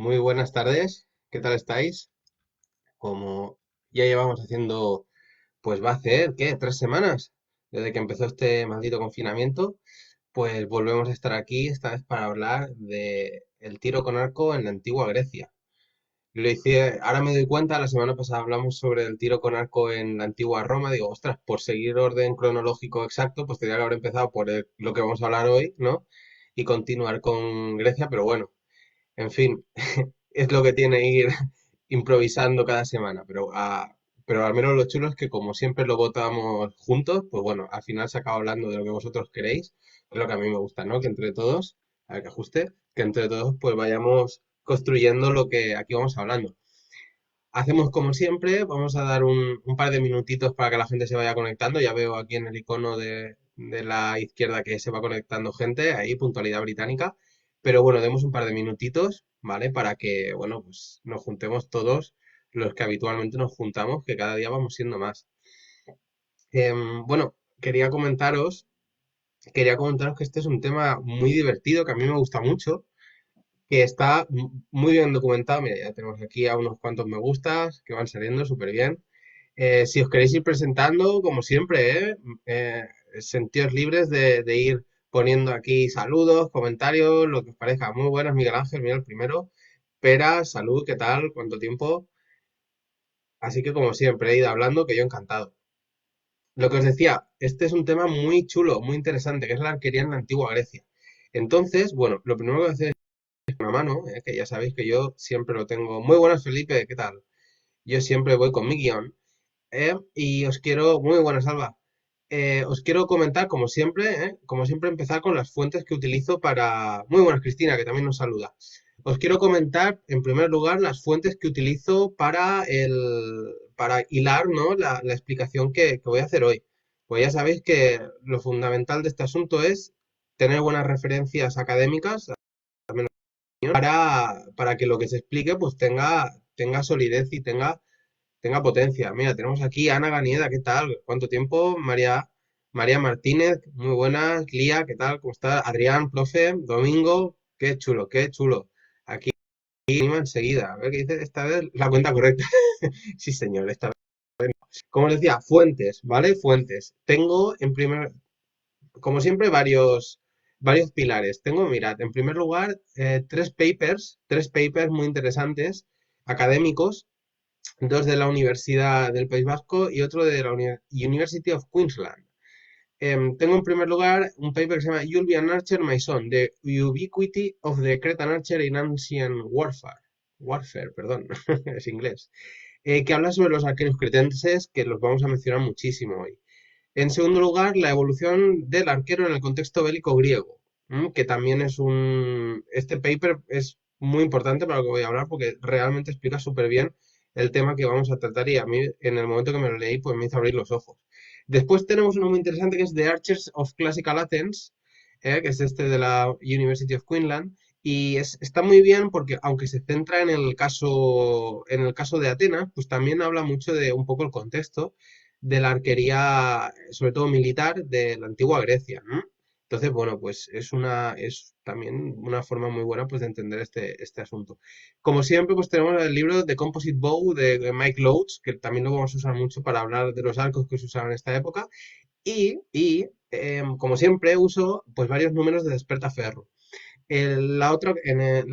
Muy buenas tardes, ¿qué tal estáis? Como ya llevamos haciendo, pues va a hacer, ¿qué? 3 semanas desde que empezó este maldito confinamiento, pues volvemos a estar aquí, esta vez para hablar de el tiro con arco en la antigua Grecia. Lo hice, ahora me doy cuenta, la semana pasada hablamos sobre el tiro con arco en la antigua Roma, digo, ostras, por seguir orden cronológico exacto, pues tendría que haber empezado por lo que vamos a hablar hoy, ¿no? Y continuar con Grecia, pero bueno, en fin, es lo que tiene ir improvisando cada semana, pero al menos lo chulo es que como siempre lo votamos juntos, pues bueno, al final se acaba hablando de lo que vosotros queréis, es lo que a mí me gusta, ¿no? Que entre todos, a ver que ajuste, que entre todos pues vayamos construyendo lo que aquí vamos hablando. Hacemos como siempre, vamos a dar un par de minutitos para que la gente se vaya conectando. Ya veo aquí en el icono de la izquierda que se va conectando gente, ahí puntualidad británica. Pero bueno, demos un par de minutitos, ¿vale? Para que, bueno, pues nos juntemos todos los que habitualmente nos juntamos, que cada día vamos siendo más. Bueno, quería comentaros que este es un tema muy divertido, que a mí me gusta mucho, que está muy bien documentado. Mira, ya tenemos aquí a unos cuantos me gustas que van saliendo súper bien. Si os queréis ir presentando, como siempre, sentíos libres de ir poniendo aquí saludos, comentarios, lo que os parezca. Muy buenas, Miguel Ángel, mira el primero. Pera, salud, ¿qué tal? ¿Cuánto tiempo? Así que como siempre, id hablando, que yo encantado. Lo que os decía, este es un tema muy chulo, muy interesante, que es la arquería en la antigua Grecia. Entonces, bueno, lo primero que voy a hacer es una mano, que ya sabéis que yo siempre lo tengo. Muy buenas, Felipe, ¿qué tal? Yo siempre voy con mi guión. Y os quiero, muy buenas, Alba. Os quiero comentar, como siempre, empezar con las fuentes que utilizo para... Muy buenas, Cristina, que también nos saluda. Os quiero comentar, en primer lugar, las fuentes que utilizo para hilar, ¿no? la explicación que voy a hacer hoy. Pues ya sabéis que lo fundamental de este asunto es tener buenas referencias académicas para que lo que se explique pues tenga solidez y tenga potencia. Mira, tenemos aquí a Ana Ganieda, ¿qué tal? ¿Cuánto tiempo? María Martínez, muy buenas. Lía, ¿qué tal? ¿Cómo está? Adrián, profe, Domingo, qué chulo, qué chulo. Aquí anima enseguida. A ver qué dice esta vez la cuenta correcta. Sí, señor, esta vez. Como les decía, fuentes, ¿vale? Fuentes. Tengo como siempre, varios pilares. Tengo, mirad, en primer lugar, tres papers muy interesantes, académicos, dos de la Universidad del País Vasco y otro de la University of Queensland. Tengo en primer lugar un paper que se llama You'll be an Archer, my son, The Ubiquity of the Cretan Archer in Ancient Warfare. Warfare, perdón, es inglés. Que habla sobre los arqueros cretenses, que los vamos a mencionar muchísimo hoy. En segundo lugar, la evolución del arquero en el contexto bélico griego, que también Este paper es muy importante para lo que voy a hablar porque realmente explica súper bien el tema que vamos a tratar y a mí en el momento que me lo leí pues me hizo abrir los ojos. Después tenemos uno muy interesante que es The Archers of Classical Athens, que es este de la University of Queensland, y está muy bien porque aunque se centra en el caso de Atenas, pues también habla mucho de un poco el contexto de la arquería, sobre todo militar, de la antigua Grecia, ¿no? Entonces, bueno, pues es también una forma muy buena pues, de entender este asunto. Como siempre, pues tenemos el libro de Composite Bow de Mike Loach, que también lo vamos a usar mucho para hablar de los arcos que se usaban en esta época. Como siempre, uso pues varios números de Despertaferro. La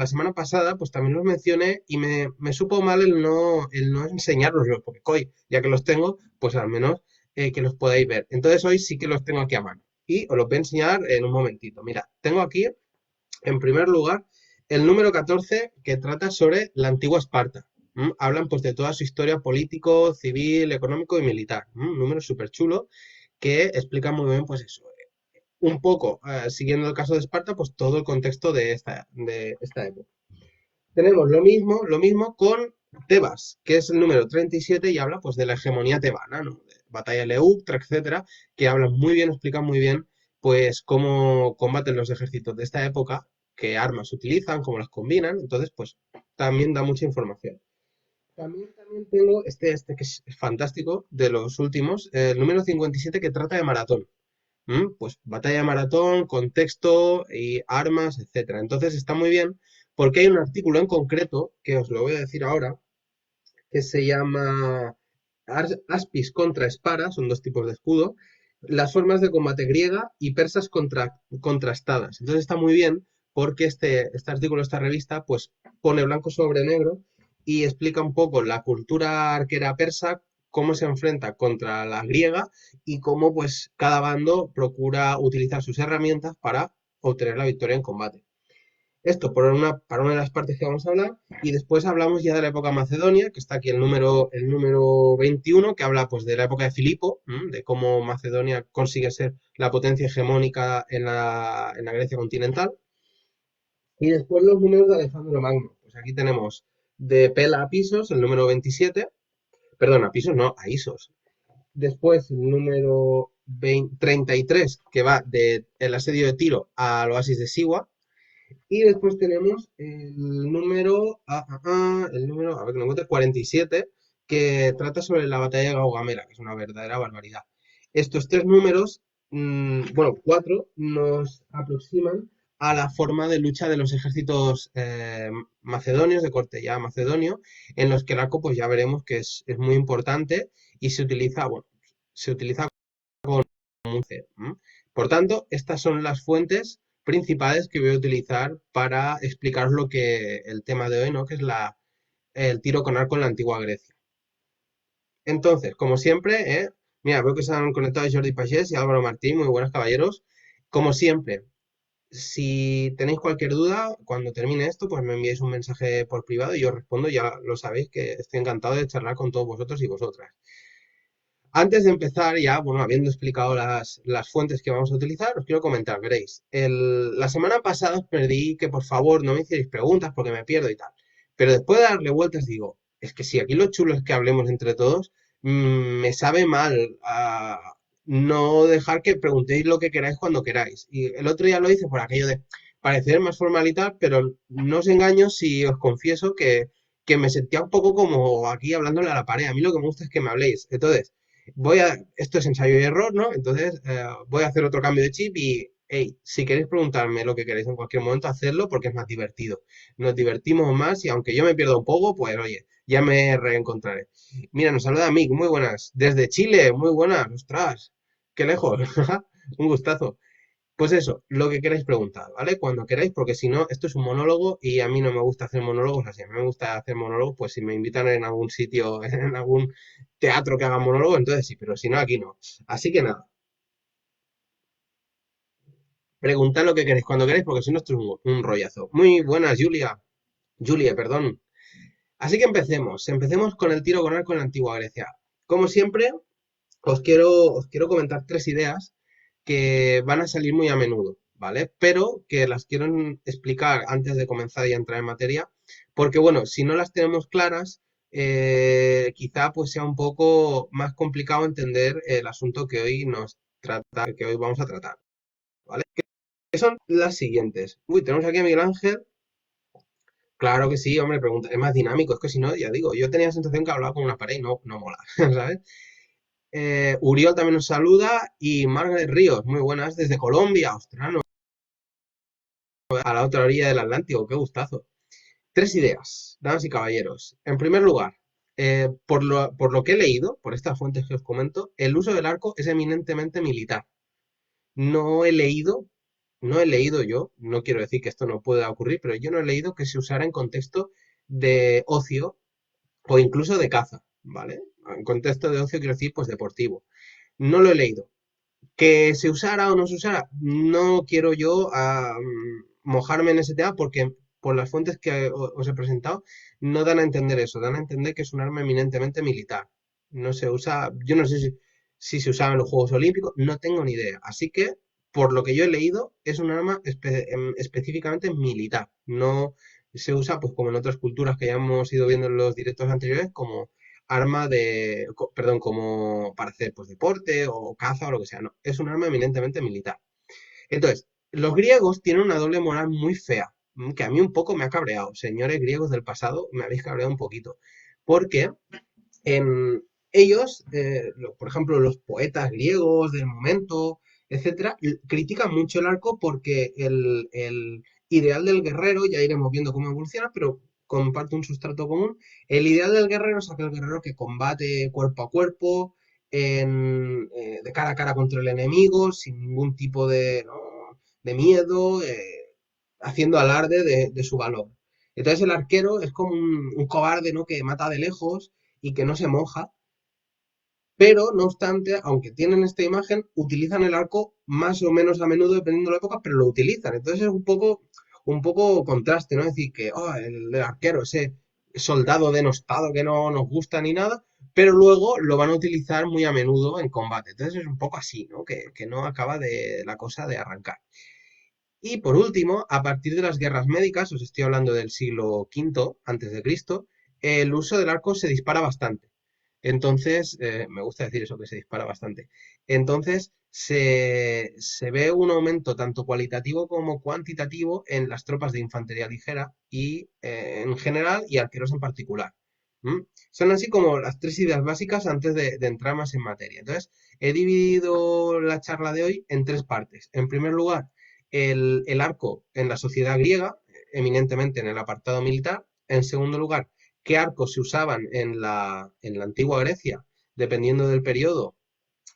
semana pasada, pues también los mencioné y me supo mal el no enseñároslos, porque hoy, ya que los tengo, pues al menos que los podáis ver. Entonces hoy sí que los tengo aquí a mano y os los voy a enseñar en un momentito. Mira, tengo aquí, en primer lugar, el número 14 que trata sobre la antigua Esparta. Hablan pues de toda su historia político, civil, económico y militar. Un número súper chulo que explica muy bien pues eso, un poco, siguiendo el caso de Esparta, pues todo el contexto de esta época. Tenemos lo mismo con Tebas, que es el número 37 y habla pues de la hegemonía tebana, ¿no? De batalla de Leuctra, etcétera, que hablan muy bien, explican muy bien pues cómo combaten los ejércitos de esta época, qué armas utilizan, cómo las combinan, entonces pues también da mucha información. También tengo este que es fantástico, de los últimos, el número 57 que trata de maratón. Pues batalla de maratón, contexto y armas, etcétera. Entonces está muy bien porque hay un artículo en concreto, que os lo voy a decir ahora, que se llama Aspis contra Espara, son dos tipos de escudo, las formas de combate griega y persas contrastadas. Entonces está muy bien porque este artículo, esta revista, pues pone blanco sobre negro y explica un poco la cultura arquera persa, cómo se enfrenta contra la griega y cómo pues cada bando procura utilizar sus herramientas para obtener la victoria en combate. Esto para una de las partes que vamos a hablar, y después hablamos ya de la época macedonia, que está aquí el número 21, que habla pues de la época de Filipo, de cómo Macedonia consigue ser la potencia hegemónica en la Grecia continental, y después los números de Alejandro Magno. Pues aquí tenemos de Pela a Pisos, el número 27, perdón, a Pisos no, a Isos. Después el número 33, que va del asedio de Tiro al oasis de Siwa. Y después tenemos el número, a ver que no encuentre, 47, que trata sobre la batalla de Gaugamela, que es una verdadera barbaridad. Estos tres números, bueno, cuatro, nos aproximan a la forma de lucha de los ejércitos macedonios, de corte ya macedonio, en los que el arco, pues ya veremos que es muy importante y se utiliza, bueno, se utiliza C. Por tanto, estas son las fuentes principales que voy a utilizar para explicar lo que el tema de hoy, ¿no? Que es el tiro con arco en la antigua Grecia. Entonces, como siempre, mira, veo que se han conectado Jordi Pagés y Álvaro Martín, muy buenos caballeros. Como siempre, si tenéis cualquier duda, cuando termine esto, pues me enviáis un mensaje por privado y yo respondo, ya lo sabéis que estoy encantado de charlar con todos vosotros y vosotras. Antes de empezar, ya, bueno, habiendo explicado las fuentes que vamos a utilizar, os quiero comentar, veréis, la semana pasada os pedí que por favor no me hicierais preguntas porque me pierdo y tal. Pero después de darle vueltas digo, es que si aquí lo chulo es que hablemos entre todos, me sabe mal no dejar que preguntéis lo que queráis cuando queráis. Y el otro día lo hice por aquello de parecer más formal y tal, pero no os engaño si os confieso que me sentía un poco como aquí hablándole a la pared. A mí lo que me gusta es que me habléis. Entonces, esto es ensayo y error, ¿no? Entonces voy a hacer otro cambio de chip y, hey, si queréis preguntarme lo que queréis en cualquier momento, hacedlo porque es más divertido. Nos divertimos más y aunque yo me pierda un poco, pues oye, ya me reencontraré. Mira, nos saluda Mick, muy buenas. Desde Chile, muy buenas, ostras, qué lejos, un gustazo. Pues eso, lo que queráis preguntar, ¿vale? Cuando queráis, porque si no, esto es un monólogo y a mí no me gusta hacer monólogos así. A mí me gusta hacer monólogos, pues si me invitan en algún sitio, en algún teatro que haga monólogo, entonces sí, pero si no, aquí no. Así que nada, preguntad lo que queréis cuando queráis, porque si no, esto es un rollazo. Muy buenas, Julia. Julia, perdón. Así que empecemos con el tiro con arco en la antigua Grecia. Como siempre, os quiero comentar tres ideas que van a salir muy a menudo, ¿vale? Pero que las quiero explicar antes de comenzar y entrar en materia, porque bueno, si no las tenemos claras, quizá pues sea un poco más complicado entender el asunto que hoy que hoy vamos a tratar, ¿vale? Que son las siguientes. Uy, tenemos aquí a Miguel Ángel. Claro que sí, hombre, pregunta, es más dinámico, es que si no, ya digo, yo tenía la sensación que hablaba con una pared y no mola, ¿sabes? Uriol también nos saluda y Margaret Ríos, muy buenas desde Colombia, austrano, a la otra orilla del Atlántico, qué gustazo. Tres ideas, damas y caballeros. En primer lugar, por lo que he leído, por estas fuentes que os comento, el uso del arco es eminentemente militar. No he leído, no he leído yo, no quiero decir que esto no pueda ocurrir, pero yo no he leído que se usara en contexto de ocio o incluso de caza, ¿vale? En contexto de ocio quiero decir pues deportivo. No lo he leído. Que se usara o no se usara, no quiero yo mojarme en ese tema porque por las fuentes que os he presentado no dan a entender eso, dan a entender que es un arma eminentemente militar. No se usa, yo no sé si se usaba en los Juegos Olímpicos, no tengo ni idea. Así que, por lo que yo he leído, es un arma específicamente militar. No se usa, pues como en otras culturas que ya hemos ido viendo en los directos anteriores, como perdón, como para hacer pues deporte o caza o lo que sea, no, es un arma eminentemente militar. Entonces, los griegos tienen una doble moral muy fea, que a mí un poco me ha cabreado. Señores griegos del pasado, me habéis cabreado un poquito. Porque ellos, por ejemplo, los poetas griegos del momento, etcétera, critican mucho el arco porque el ideal del guerrero, ya iremos viendo cómo evoluciona, pero comparte un sustrato común. El ideal del guerrero es aquel guerrero que combate cuerpo a cuerpo, de cara a cara contra el enemigo, sin ningún tipo de, ¿no? de miedo, haciendo alarde de su valor. Entonces el arquero es como un cobarde, ¿no? Que mata de lejos y que no se moja, pero no obstante, aunque tienen esta imagen, utilizan el arco más o menos a menudo dependiendo de la época, pero lo utilizan. Entonces es un poco contraste, ¿no? Es decir, que el arquero, ese soldado denostado que no nos gusta ni nada, pero luego lo van a utilizar muy a menudo en combate. Entonces es un poco así, ¿no? Que no acaba de la cosa de arrancar. Y por último, a partir de las guerras médicas, os estoy hablando del siglo V antes de Cristo, el uso del arco se dispara bastante. Entonces, me gusta decir eso, que se dispara bastante. Entonces, se ve un aumento tanto cualitativo como cuantitativo en las tropas de infantería ligera y en general y arqueros en particular. ¿Mm? Son así como las tres ideas básicas antes de entrar más en materia. Entonces, he dividido la charla de hoy en tres partes. En primer lugar, el arco en la sociedad griega, eminentemente en el apartado militar. En segundo lugar, qué arcos se usaban en la antigua Grecia, dependiendo del periodo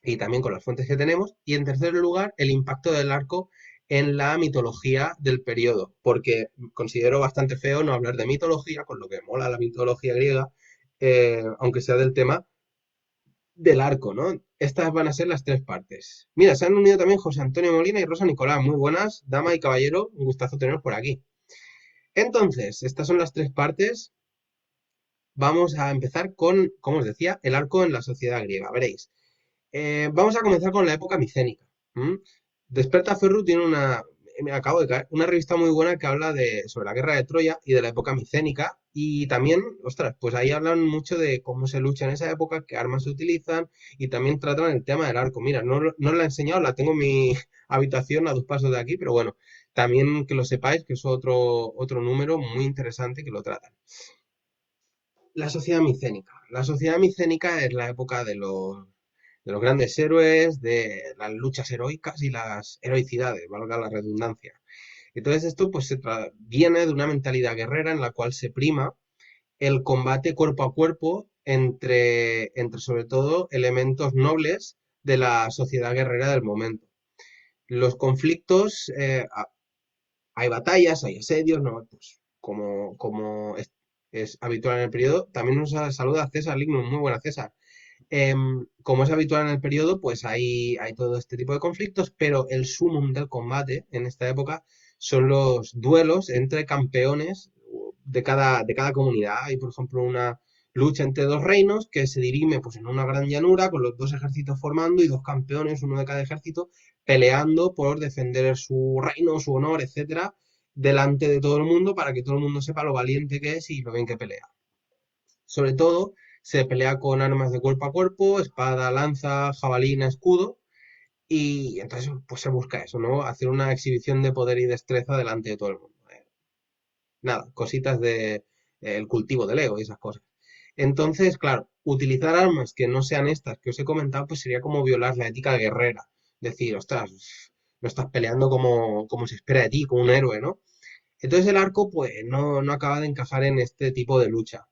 y también con las fuentes que tenemos. Y en tercer lugar, el impacto del arco en la mitología del periodo, porque considero bastante feo no hablar de mitología, con lo que mola la mitología griega, aunque sea del tema del arco, ¿no? Estas van a ser las tres partes. Mira, se han unido también José Antonio Molina y Rosa Nicolás. Muy buenas, dama y caballero, un gustazo teneros por aquí. Entonces, estas son las tres partes. Vamos a empezar con, como os decía, el arco en la sociedad griega. Veréis. Vamos a comenzar con la época micénica. ¿M? Desperta Ferru tiene me acabo de caer, una revista muy buena que habla sobre la guerra de Troya y de la época micénica. Y también, ostras, pues ahí hablan mucho de cómo se lucha en esa época, qué armas se utilizan y también tratan el tema del arco. Mira, no la he enseñado, la tengo en mi habitación a 2 pasos de aquí, pero bueno, también que lo sepáis, que es otro número muy interesante que lo tratan. La sociedad micénica. La sociedad micénica es la época de los grandes héroes, de las luchas heroicas y las heroicidades, valga la redundancia. Entonces esto pues viene de una mentalidad guerrera en la cual se prima el combate cuerpo a cuerpo entre sobre todo elementos nobles de la sociedad guerrera del momento. Los conflictos, hay batallas, hay asedios, ¿no? Pues como es habitual en el periodo. También nos saluda César Lignum, muy buena César. Como es habitual en el periodo, pues hay todo este tipo de conflictos, pero el sumum del combate en esta época son los duelos entre campeones de cada comunidad. Hay, por ejemplo, una lucha entre dos reinos que se dirime pues, en una gran llanura con los dos ejércitos formando y dos campeones, uno de cada ejército, peleando por defender su reino, su honor, etcétera, delante de todo el mundo para que todo el mundo sepa lo valiente que es y lo bien que pelea. Sobre todo, se pelea con armas de cuerpo a cuerpo, espada, lanza, jabalina, escudo, y entonces pues se busca eso, ¿no? Hacer una exhibición de poder y destreza delante de todo el mundo. Nada, cositas de el cultivo del ego y esas cosas. Entonces, claro, utilizar armas que no sean estas que os he comentado, pues sería como violar la ética guerrera. Decir, ostras, no estás peleando como se espera de ti, como un héroe, ¿no? Entonces el arco, pues, no acaba de encajar en este tipo de lucha.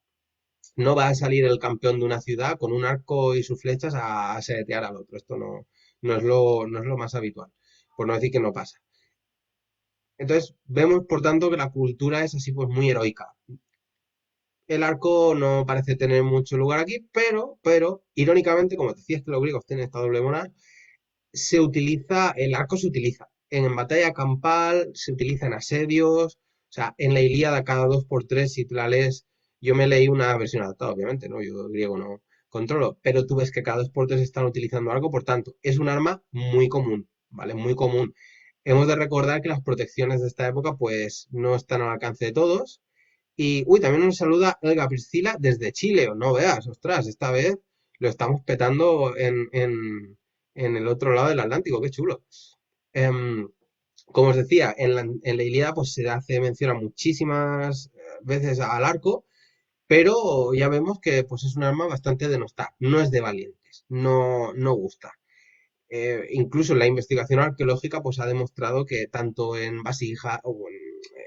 No va a salir el campeón de una ciudad con un arco y sus flechas a saetear al otro. Esto no es lo más habitual. Por no decir que no pasa. Entonces, vemos, por tanto, que la cultura es así, pues, muy heroica. El arco no parece tener mucho lugar aquí, pero, irónicamente, como decías que los griegos tienen esta doble moral, el arco se utiliza en batalla campal, se utiliza en asedios, o sea, en la Ilíada cada 2 por 3 si te la lees, yo me leí una versión adaptada, obviamente, ¿no? Yo griego no controlo, pero tú ves que cada 2 por 3 están utilizando algo, por tanto, es un arma muy común, ¿vale? Muy común. Hemos de recordar que las protecciones de esta época, pues, no están al alcance de todos. Y, uy, también nos saluda Elga Priscila desde Chile, o no veas, ostras, esta vez lo estamos petando en el otro lado del Atlántico, qué chulo. Em, como os decía, en la Ilíada pues se hace mención a muchísimas veces al arco, pero ya vemos que pues es un arma bastante denostada, no es de valientes, no gusta. incluso la investigación arqueológica pues ha demostrado que tanto en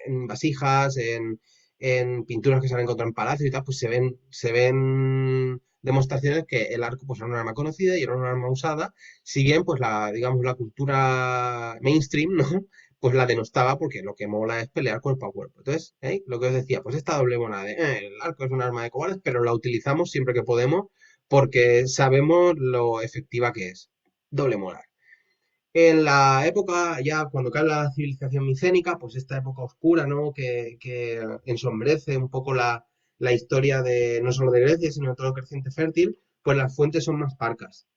en vasijas, en pinturas que se han encontrado en palacios y tal, pues se ven demostraciones que el arco pues era un arma conocida y era un arma usada, si bien pues digamos, la cultura mainstream, ¿no? Pues la denostaba porque lo que mola es pelear cuerpo a cuerpo. Entonces, lo que os decía, pues esta doble moneda de, el arco es un arma de cobardes, pero la utilizamos siempre que podemos porque sabemos lo efectiva que es. Doble moral. En la época, ya cuando cae la civilización micénica, pues esta época oscura, ¿no? Que ensombrece un poco la historia de no solo de Grecia, sino de todo el creciente fértil, pues las fuentes son más parcas.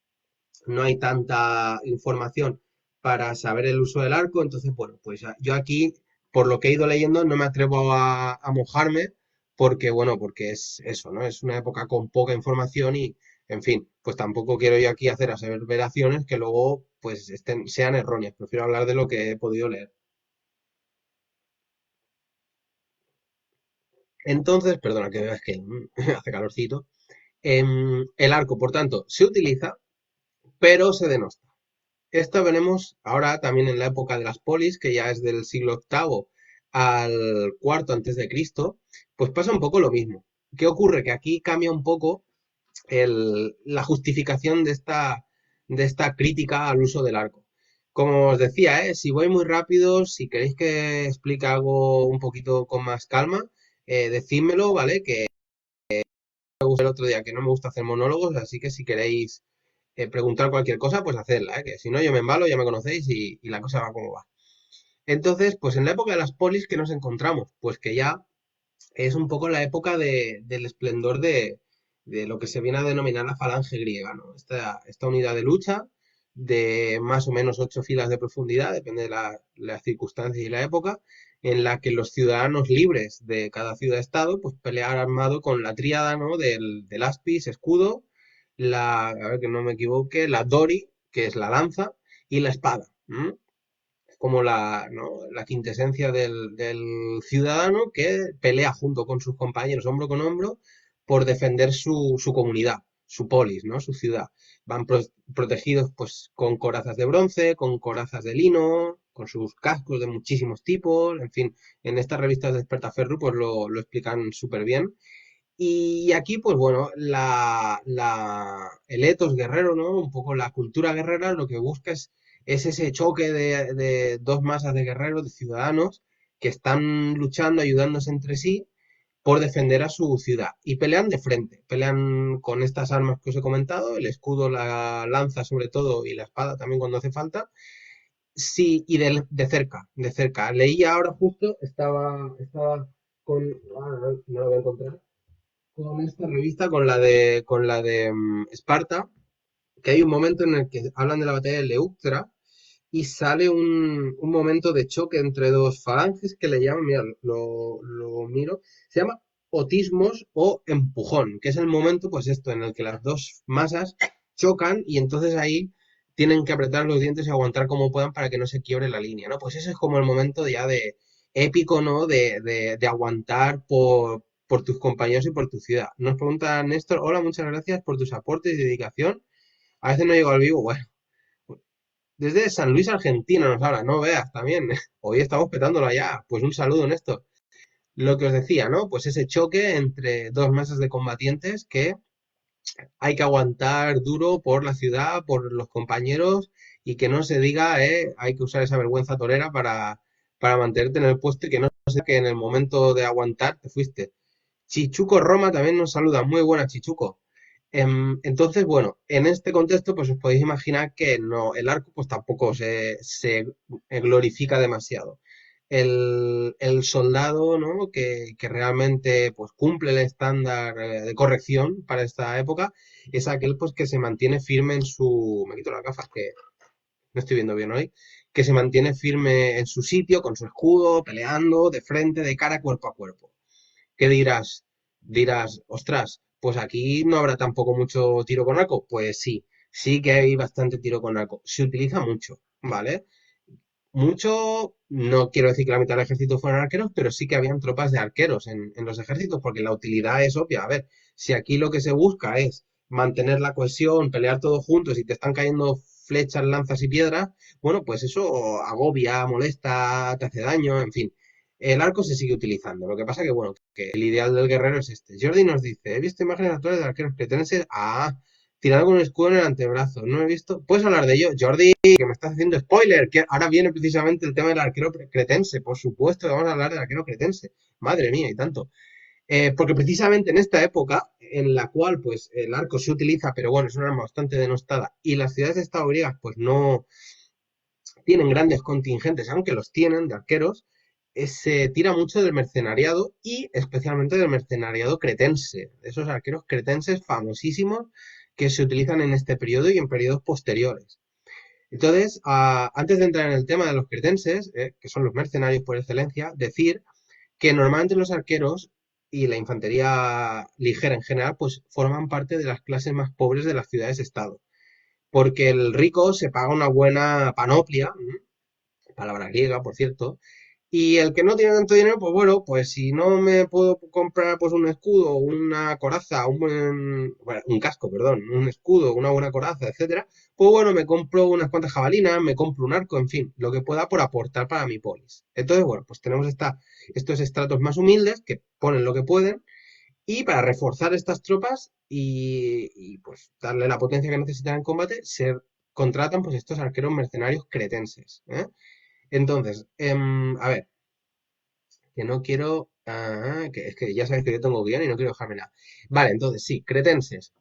No hay tanta información para saber el uso del arco, entonces, bueno, pues yo aquí, por lo que he ido leyendo, no me atrevo a mojarme, porque, bueno, porque es eso, ¿no? Es una época con poca información y, en fin, pues tampoco quiero yo aquí hacer aseveraciones que luego, pues, sean erróneas. Prefiero hablar de lo que he podido leer. Entonces, perdona que veas que hace calorcito. El arco, por tanto, se utiliza, pero se denosta. Esto veremos ahora también en la época de las polis, que ya es del siglo octavo al cuarto antes de Cristo, pues pasa un poco lo mismo. ¿Qué ocurre? Que aquí cambia un poco la justificación de esta crítica al uso del arco. Como os decía, si voy muy rápido, si queréis que explique algo un poquito con más calma, decídmelo, ¿vale? Que me gusta el otro día, que no me gusta hacer monólogos, así que si queréis preguntar cualquier cosa, pues hacerla, que si no yo me embalo, ya me conocéis y la cosa va como va. Entonces, pues en la época de las polis, ¿qué nos encontramos? Pues que ya es un poco la época del esplendor de lo que se viene a denominar la falange griega, ¿no? Esta unidad de lucha de más o menos 8 filas de profundidad, depende de las circunstancias y la época, en la que los ciudadanos libres de cada ciudad-estado, pues pelear armado con la tríada, ¿no? Del aspis, escudo, a ver que no me equivoque, la dori, que es la lanza, y la espada. ¿M? Como ¿no? La quintesencia del ciudadano que pelea junto con sus compañeros hombro con hombro por defender su comunidad, su polis, ¿no? Su ciudad. Van protegidos pues con corazas de bronce, con corazas de lino, con sus cascos de muchísimos tipos, en fin, en estas revistas de Despertaferro pues lo explican súper bien. Y aquí, pues bueno, el ethos guerrero, ¿no? Un poco la cultura guerrera lo que busca es ese choque de dos masas de guerreros, de ciudadanos, que están luchando, ayudándose entre sí por defender a su ciudad. Y pelean de frente, pelean con estas armas que os he comentado, el escudo, la lanza sobre todo y la espada también cuando hace falta. Sí, y de cerca, de cerca. Leí ahora justo, estaba con... no lo voy a encontrar con esta revista, con la de Esparta, que hay un momento en el que hablan de la batalla de Leuctra y sale un momento de choque entre dos falanges que le llaman, mira, lo miro, se llama otismos o empujón, que es el momento, pues esto, en el que las dos masas chocan y entonces ahí tienen que apretar los dientes y aguantar como puedan para que no se quiebre la línea, ¿no? Pues ese es como el momento ya de épico, ¿no? De aguantar por tus compañeros y por tu ciudad. Nos pregunta Néstor, hola, muchas gracias por tus aportes y dedicación. A veces no llego al vivo, bueno, desde San Luis, Argentina nos habla, no veas también. Hoy estamos petándolo allá. Pues un saludo, Néstor. Lo que os decía, ¿no? Pues ese choque entre dos masas de combatientes que hay que aguantar duro por la ciudad, por los compañeros y que no se diga, hay que usar esa vergüenza torera para mantenerte en el puesto y que no sea que en el momento de aguantar te fuiste. Chichuco Roma también nos saluda. Muy buena, Chichuco. Entonces, bueno, en este contexto, pues os podéis imaginar que no, el arco pues tampoco se glorifica demasiado. El soldado, ¿no? Que realmente pues cumple el estándar de corrección para esta época es aquel pues que se mantiene firme en su... Me quito las gafas que no estoy viendo bien hoy. Que se mantiene firme en su sitio, con su escudo, peleando de frente, de cara, cuerpo a cuerpo. ¿Qué dirás? Dirás, ostras, pues aquí no habrá tampoco mucho tiro con arco. Pues sí, sí que hay bastante tiro con arco. Se utiliza mucho, ¿vale? Mucho, no quiero decir que la mitad del ejército fueran arqueros, pero sí que habían tropas de arqueros en los ejércitos, porque la utilidad es obvia. A ver, si aquí lo que se busca es mantener la cohesión, pelear todos juntos y te están cayendo flechas, lanzas y piedras, bueno, pues eso agobia, molesta, te hace daño, en fin. El arco se sigue utilizando. Lo que pasa que, bueno, que el ideal del guerrero es este. Jordi nos dice, he visto imágenes actuales de arqueros cretenses. Tirado con un escudo en el antebrazo. No he visto. ¿Puedes hablar de ello? Jordi, que me estás haciendo spoiler, que ahora viene precisamente el tema del arquero cretense. Por supuesto que vamos a hablar del arquero cretense. Madre mía, y tanto. Porque precisamente en esta época, en la cual pues el arco se utiliza, pero bueno, es una arma bastante denostada, y las ciudades de estado griegas pues no tienen grandes contingentes, aunque los tienen, de arqueros, se tira mucho del mercenariado y especialmente del mercenariado cretense, de esos arqueros cretenses famosísimos que se utilizan en este periodo y en periodos posteriores. Entonces, antes de entrar en el tema de los cretenses, que son los mercenarios por excelencia, decir que normalmente los arqueros y la infantería ligera en general, pues forman parte de las clases más pobres de las ciudades-estado. Porque el rico se paga una buena panoplia, palabra griega, por cierto, y el que no tiene tanto dinero, pues bueno, pues si no me puedo comprar pues un escudo, una coraza, bueno, un casco, perdón, un escudo, una buena coraza, etcétera, pues bueno, me compro unas cuantas jabalinas, me compro un arco, en fin, lo que pueda por aportar para mi polis. Entonces, bueno, pues tenemos estos estratos más humildes que ponen lo que pueden y para reforzar estas tropas pues darle la potencia que necesitan en combate, se contratan pues estos arqueros mercenarios cretenses, ¿eh? Entonces, a ver, que no quiero. Que es que ya sabéis que yo tengo guión y no quiero dejarme nada. Vale, entonces sí, cretenses.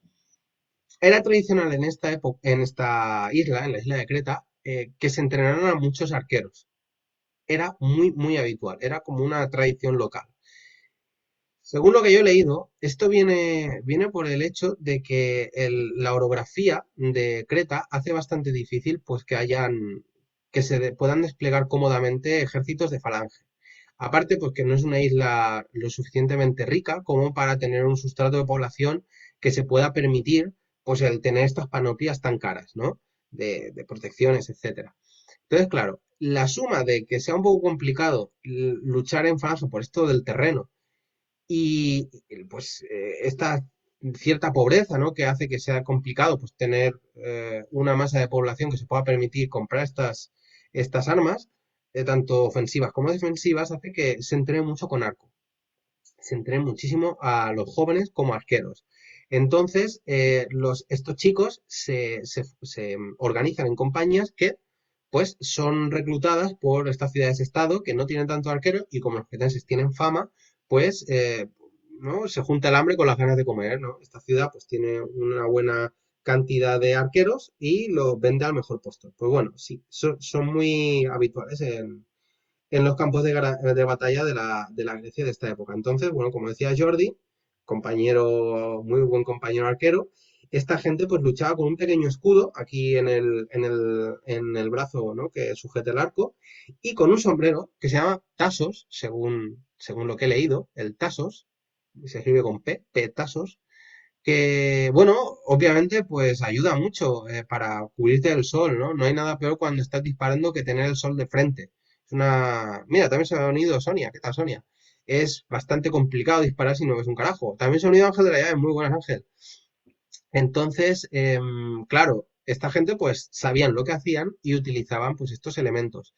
Era tradicional en esta época, en esta isla, en la isla de Creta, que se entrenaran a muchos arqueros. Era muy, muy habitual. Era como una tradición local. Según lo que yo he leído, esto viene por el hecho de que la orografía de Creta hace bastante difícil pues que puedan desplegar cómodamente ejércitos de falange. Aparte, pues que no es una isla lo suficientemente rica como para tener un sustrato de población que se pueda permitir, pues el tener estas panoplias tan caras, ¿no? De protecciones, etcétera. Entonces, claro, la suma de que sea un poco complicado luchar en falange por esto del terreno pues esta cierta pobreza, ¿no? Que hace que sea complicado pues tener una masa de población que se pueda permitir comprar estas armas, tanto ofensivas como defensivas, hace que se entrene mucho con arco. Se entrene muchísimo a los jóvenes como arqueros. Entonces, estos chicos se organizan en compañías que pues son reclutadas por estas ciudades-estado que no tienen tanto arqueros y como los cretenses tienen fama, pues ¿no? Se junta el hambre con las ganas de comer, ¿no? Esta ciudad pues tiene una buena cantidad de arqueros y los vende al mejor postor. Pues bueno, sí, son muy habituales en los campos de batalla de la Grecia de esta época. Entonces, bueno, como decía Jordi, compañero, muy buen compañero arquero, esta gente pues luchaba con un pequeño escudo aquí en el brazo, ¿no? Que sujeta el arco y con un sombrero que se llama tasos, según lo que he leído, el tasos, se escribe con tasos, que, bueno, obviamente pues ayuda mucho para cubrirte del sol, ¿no? No hay nada peor cuando estás disparando que tener el sol de frente. Mira, también se ha unido Sonia. ¿Qué tal, Sonia? Es bastante complicado disparar si no ves un carajo. También se ha unido Ángel de la Llave. Muy buenas, Ángel. Entonces, claro, esta gente pues sabían lo que hacían y utilizaban pues estos elementos.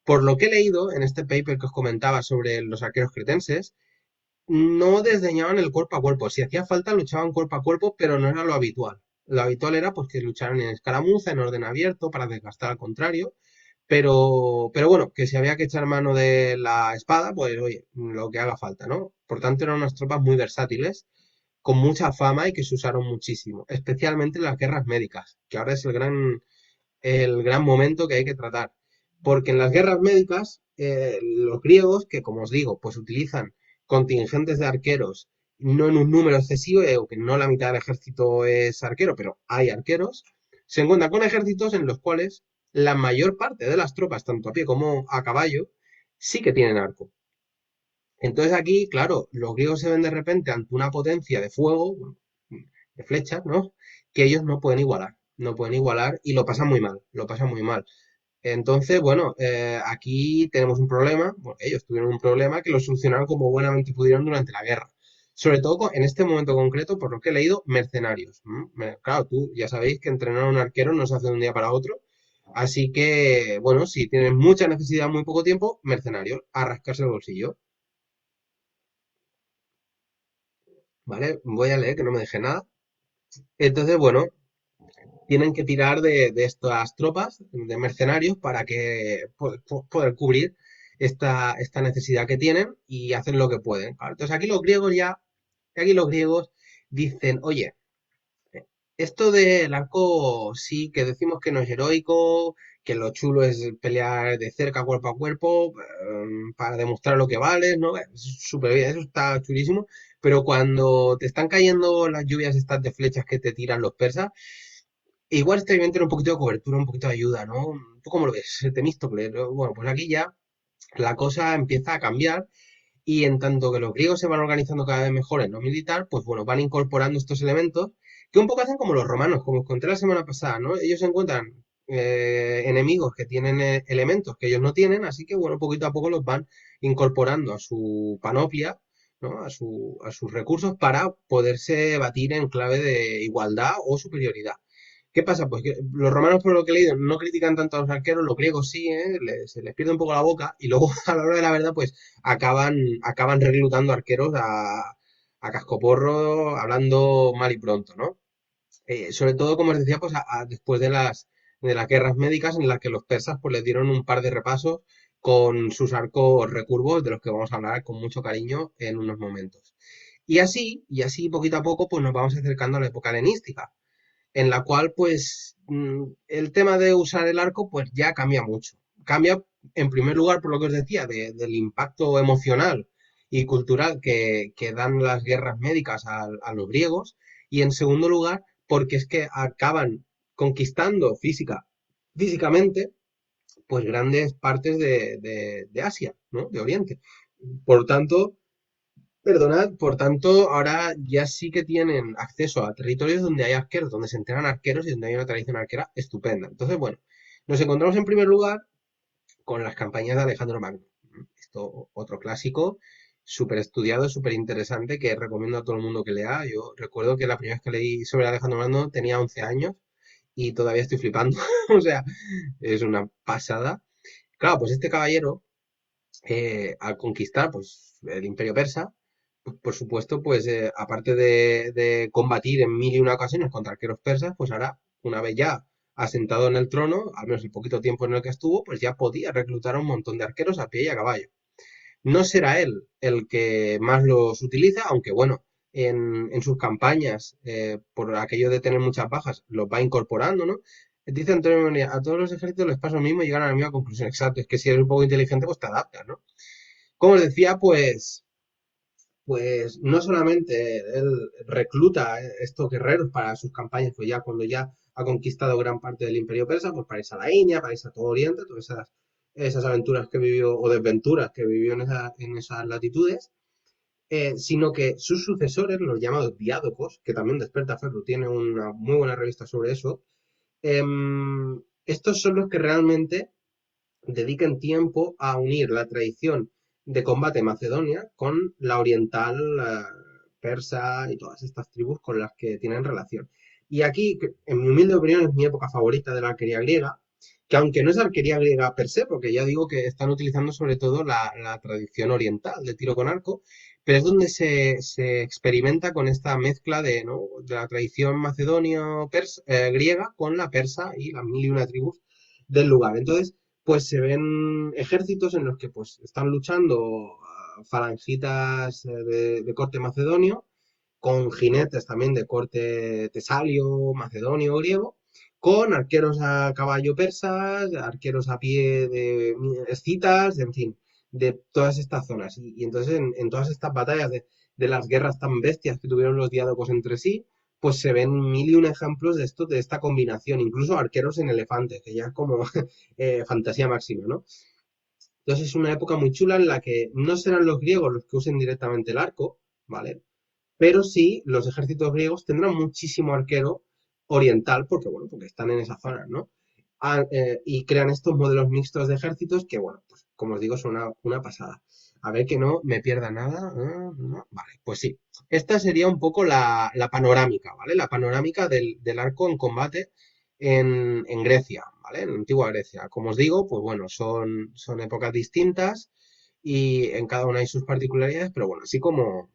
Por lo que he leído en este paper que os comentaba sobre los arqueros cretenses, no desdeñaban el cuerpo a cuerpo. Si hacía falta, luchaban cuerpo a cuerpo, pero no era lo habitual. Lo habitual era pues, que lucharan en escaramuza, en orden abierto, para desgastar al contrario. Pero bueno, que si había que echar mano de la espada, pues oye, lo que haga falta, ¿no? Por tanto, eran unas tropas muy versátiles, con mucha fama y que se usaron muchísimo, especialmente en las guerras médicas, que ahora es el gran momento que hay que tratar. Porque en las guerras médicas, los griegos, que como os digo, pues utilizan contingentes de arqueros, no en un número excesivo, que no la mitad del ejército es arquero, pero hay arqueros, se encuentran con ejércitos en los cuales la mayor parte de las tropas, tanto a pie como a caballo, sí que tienen arco. Entonces aquí, claro, los griegos se ven de repente ante una potencia de fuego, bueno, de flechas, ¿no? Que ellos no pueden igualar, no pueden igualar y lo pasan muy mal, lo pasan muy mal. Entonces, bueno, aquí tenemos un problema, bueno, ellos tuvieron un problema que lo solucionaron como buenamente pudieron durante la guerra. Sobre todo en este momento concreto, por lo que he leído, mercenarios. Claro, tú ya sabéis que entrenar a un arquero no se hace de un día para otro. Así que, bueno, si tienes mucha necesidad, muy poco tiempo, mercenarios, a rascarse el bolsillo. ¿Vale? Voy a leer que no me deje nada. Entonces, bueno, tienen que tirar de estas tropas de mercenarios para que poder cubrir esta necesidad que tienen y hacen lo que pueden. Claro, entonces aquí los griegos dicen, oye, esto del arco sí que decimos que no es heroico, que lo chulo es pelear de cerca cuerpo a cuerpo para demostrar lo que vales, ¿no? Es súper bien, eso está chulísimo, pero cuando te están cayendo las lluvias estas de flechas que te tiran los persas, igual está bien tener un poquito de cobertura, un poquito de ayuda, ¿no? ¿Tú cómo lo ves, Temístocles? Bueno, pues aquí ya la cosa empieza a cambiar y en tanto que los griegos se van organizando cada vez mejor en lo militar, pues bueno, van incorporando estos elementos que un poco hacen como los romanos, como os conté la semana pasada, ¿no? Ellos encuentran enemigos que tienen elementos que ellos no tienen, así que bueno, poquito a poco los van incorporando a su panoplia, ¿no? A sus recursos para poderse batir en clave de igualdad o superioridad. ¿Qué pasa? Pues que los romanos, por lo que he leído, no critican tanto a los arqueros, los griegos sí, ¿eh? Se les pierde un poco la boca y luego a la hora de la verdad, pues acaban reclutando arqueros a cascoporro, hablando mal y pronto, ¿no? Sobre todo, como os decía, pues después de las guerras médicas en las que los persas pues les dieron un par de repasos con sus arcos recurvos, de los que vamos a hablar con mucho cariño en unos momentos. Y así poquito a poco, pues nos vamos acercando a la época helenística en la cual pues el tema de usar el arco pues ya cambia mucho. Cambia en primer lugar por lo que os decía, del impacto emocional y cultural que dan las guerras médicas a los griegos y en segundo lugar porque es que acaban conquistando físicamente pues grandes partes de Asia, ¿no? De Oriente. Por tanto, perdonad, por tanto, ahora ya sí que tienen acceso a territorios donde hay arqueros, donde se entrenan arqueros y donde hay una tradición arquera estupenda. Entonces, bueno, nos encontramos en primer lugar con las campañas de Alejandro Magno. Esto, otro clásico, súper estudiado, súper interesante, que recomiendo a todo el mundo que lea. Yo recuerdo que la primera vez que leí sobre Alejandro Magno tenía 11 años y todavía estoy flipando. O sea, es una pasada. Claro, pues este caballero, al conquistar pues, el imperio persa, por supuesto, pues aparte de combatir en mil y una ocasiones contra arqueros persas, pues ahora, una vez ya asentado en el trono, al menos el poquito tiempo en el que estuvo, pues ya podía reclutar a un montón de arqueros a pie y a caballo. No será él el que más los utiliza, aunque bueno, en sus campañas, por aquello de tener muchas bajas, los va incorporando, ¿no? Dice Antonio María, a todos los ejércitos les pasa lo mismo y llegan a la misma conclusión. Exacto, es que si eres un poco inteligente, pues te adaptas, ¿no? Como os decía, pues no solamente él recluta estos guerreros para sus campañas, pues ya cuando ya ha conquistado gran parte del imperio persa, pues para irse a la India, para irse a todo Oriente, todas esas aventuras que vivió o desventuras que vivió en esas latitudes, sino que sus sucesores, los llamados diádocos, que también Desperta Ferro tiene una muy buena revista sobre eso, estos son los que realmente dediquen tiempo a unir la tradición de combate macedonia con la oriental persa y todas estas tribus con las que tienen relación. Y aquí, en mi humilde opinión, es mi época favorita de la arquería griega, que aunque no es arquería griega per se, porque ya digo que están utilizando sobre todo la tradición oriental de tiro con arco, pero es donde se experimenta con esta mezcla de, ¿no? de la tradición griega con la persa y las mil y una tribus del lugar. Entonces, pues se ven ejércitos en los que pues están luchando falangitas de corte macedonio, con jinetes también de corte tesalio, macedonio, griego, con arqueros a caballo persas, arqueros a pie de escitas, en fin, de todas estas zonas. Y entonces en todas estas batallas de las guerras tan bestias que tuvieron los diádocos entre sí, pues se ven mil y un ejemplos de esto, de esta combinación, incluso arqueros en elefantes, que ya es como fantasía máxima, ¿no? Entonces es una época muy chula en la que no serán los griegos los que usen directamente el arco, ¿vale? Pero sí, los ejércitos griegos tendrán muchísimo arquero oriental, porque bueno, porque están en esa zona, ¿no? Y crean estos modelos mixtos de ejércitos que, bueno, pues como os digo, son una pasada. A ver que no me pierda nada. No. Vale, pues sí. Esta sería un poco la panorámica, ¿vale? La panorámica del arco en combate en Grecia, ¿vale? En la antigua Grecia. Como os digo, pues bueno, son épocas distintas y en cada una hay sus particularidades, pero bueno, así como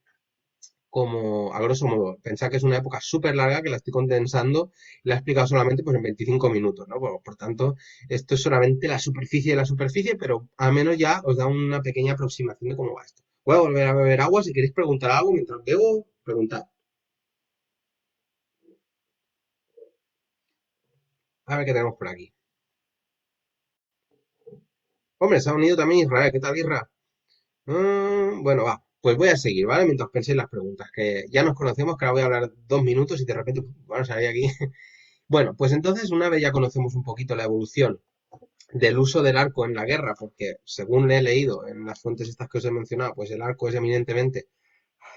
a grosso modo, pensad que es una época súper larga que la estoy condensando y la he explicado solamente pues en 25 minutos, ¿no? Por tanto, esto es solamente la superficie de la superficie, pero al menos ya os da una pequeña aproximación de cómo va esto. Voy a volver a beber agua, si queréis preguntar algo mientras bebo, preguntad. A ver qué tenemos por aquí. Hombre, se ha unido también Israel. ¿Qué tal, Israel? Bueno, va. Pues voy a seguir, ¿vale? Mientras penséis las preguntas, que ya nos conocemos, que ahora voy a hablar 2 minutos y de repente, bueno, salí aquí. Bueno, pues entonces, una vez ya conocemos un poquito la evolución del uso del arco en la guerra, porque según he leído en las fuentes estas que os he mencionado, pues el arco es eminentemente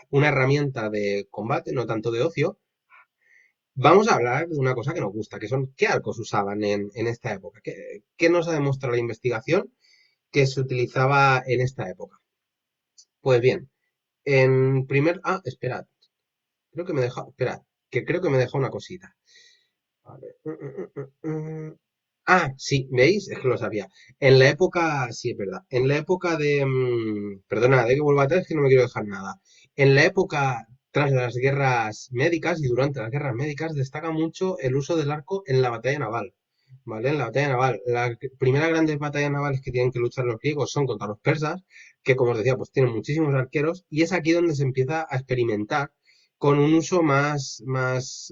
una herramienta de combate, no tanto de ocio. Vamos a hablar de una cosa que nos gusta, que son qué arcos usaban en esta época. ¿Qué nos ha demostrado la investigación que se utilizaba en esta época? Pues bien, en primer... Ah, esperad, creo que me he dejado... Esperad, que creo que me he dejado una cosita. A ver. Ah, sí, ¿veis? Es que lo sabía. En la época, sí, es verdad. En la época de... perdona, de que vuelva atrás, que no me quiero dejar nada. En la época tras las guerras médicas y durante las guerras médicas destaca mucho el uso del arco en la batalla naval. ¿Vale? En la batalla naval. Las primeras grandes batallas navales que tienen que luchar los griegos son contra los persas, que como os decía, pues tienen muchísimos arqueros, y es aquí donde se empieza a experimentar con un uso más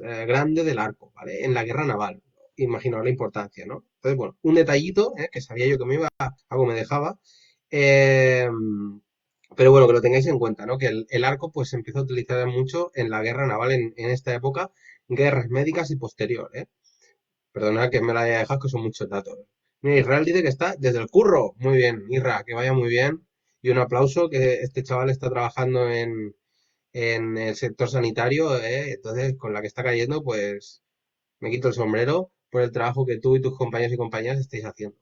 grande del arco, ¿vale? En la guerra naval. Imaginaos la importancia, ¿no? Entonces, bueno, un detallito, que sabía yo que me iba, algo me dejaba, eh, pero bueno, que lo tengáis en cuenta, ¿no? Que el arco pues se empezó a utilizar mucho en la guerra naval en esta época, guerras médicas y posterior, ¿eh? Perdona que me la haya dejado, que son muchos datos. Mira, Israel dice que está desde el curro. Muy bien, Isra, que vaya muy bien. Y un aplauso, que este chaval está trabajando en el sector sanitario, entonces con la que está cayendo, pues me quito el sombrero por el trabajo que tú y tus compañeros y compañeras estáis haciendo.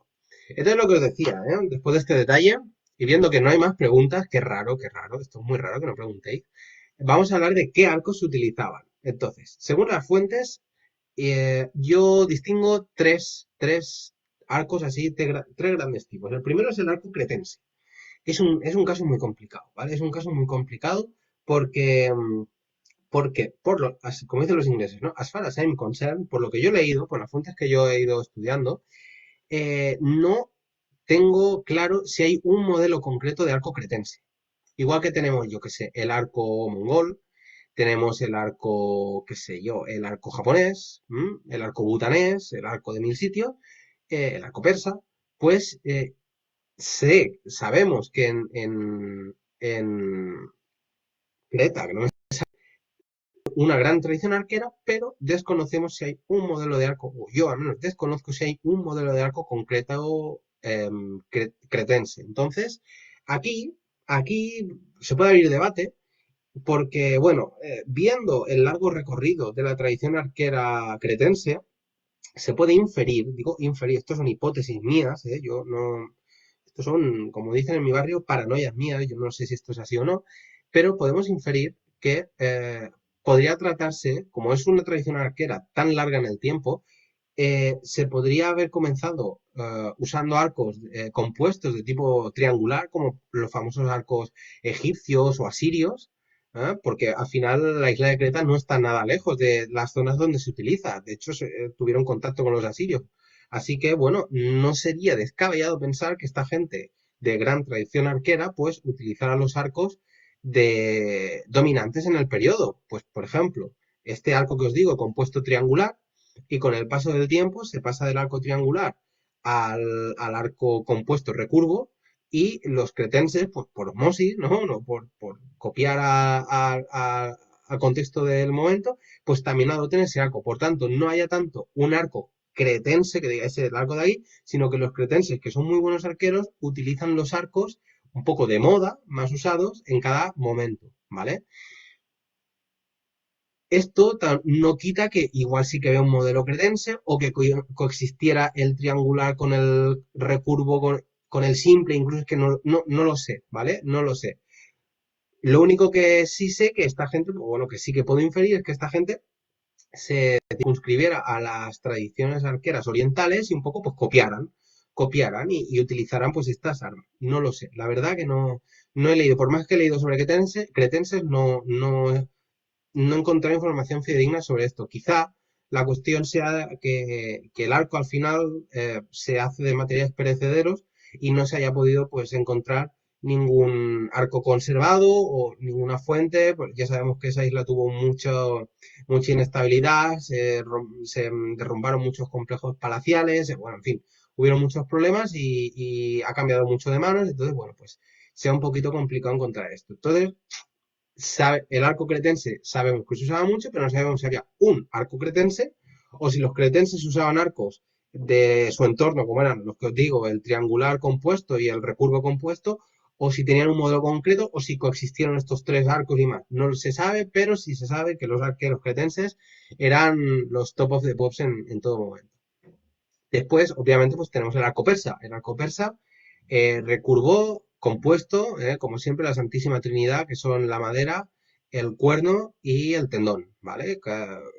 Entonces lo que os decía, después de este detalle, y viendo que no hay más preguntas, qué raro, esto es muy raro que no preguntéis, vamos a hablar de qué arcos se utilizaban. Entonces, según las fuentes, yo distingo tres arcos así, tres grandes tipos. El primero es el arco cretense. Es un caso muy complicado, ¿vale? Es un caso muy complicado porque, como dicen los ingleses, ¿no? As far as I'm concerned, por lo que yo he leído, por las fuentes que yo he ido estudiando, no tengo claro si hay un modelo concreto de arco cretense. Igual que tenemos, yo que sé, el arco mongol, tenemos el arco, qué sé yo, el arco japonés, el arco butanés, el arco de mil sitios, el arco persa, pues sabemos que en Creta, que no es una gran tradición arquera, pero desconocemos si hay un modelo de arco, o yo al menos desconozco si hay un modelo de arco concreto cretense. Entonces, aquí se puede abrir debate, porque, bueno, viendo el largo recorrido de la tradición arquera cretense, se puede inferir, digo inferir, esto son hipótesis mías, yo no, estos son, como dicen en mi barrio, paranoias mías, yo no sé si esto es así o no, pero podemos inferir que podría tratarse, como es una tradición arquera tan larga en el tiempo, se podría haber comenzado usando arcos compuestos de tipo triangular, como los famosos arcos egipcios o asirios, porque al final la isla de Creta no está nada lejos de las zonas donde se utiliza. De hecho, tuvieron contacto con los asirios. Así que, bueno, no sería descabellado pensar que esta gente de gran tradición arquera, pues utilizara los arcos dominantes en el periodo. Pues, por ejemplo, este arco que os digo, compuesto triangular, y con el paso del tiempo se pasa del arco triangular al arco compuesto recurvo, y los cretenses, pues por osmosis, ¿no? No, por copiar al contexto del momento, pues también adopten ese arco. Por tanto, no haya tanto un arco cretense, que diga ese el arco de ahí, sino que los cretenses, que son muy buenos arqueros, utilizan los arcos un poco de moda, más usados en cada momento, ¿vale? Esto no quita que igual sí que vea un modelo cretense o que coexistiera el triangular con el recurvo con el simple, incluso es que no lo sé, ¿vale? No lo sé. Lo único que sí sé que esta gente, pues, bueno, que sí que puedo inferir es que esta gente se circunscribiera a las tradiciones arqueras orientales y un poco pues copiaran y utilizaran pues estas armas. No lo sé, la verdad que no he leído, por más que he leído sobre cretenses, no he encontrado información fidedigna sobre esto. Quizá la cuestión sea que el arco al final se hace de materiales perecederos y no se haya podido pues encontrar ningún arco conservado o ninguna fuente, pues ya sabemos que esa isla tuvo mucha inestabilidad, se derrumbaron muchos complejos palaciales, bueno, en fin, hubieron muchos problemas y ha cambiado mucho de manos, entonces, bueno, pues sea un poquito complicado encontrar esto. Entonces, el arco cretense sabemos que se usaba mucho, pero no sabemos si había un arco cretense o si los cretenses usaban arcos de su entorno, como eran los que os digo, el triangular compuesto y el recurvo compuesto, o si tenían un modelo concreto, o si coexistieron estos tres arcos y más. No se sabe, pero sí se sabe que los arqueros cretenses eran los top of the pops en todo momento. Después, obviamente, pues tenemos el arco persa. El arco persa recurvó, compuesto, como siempre, la Santísima Trinidad, que son la madera, el cuerno y el tendón, ¿vale?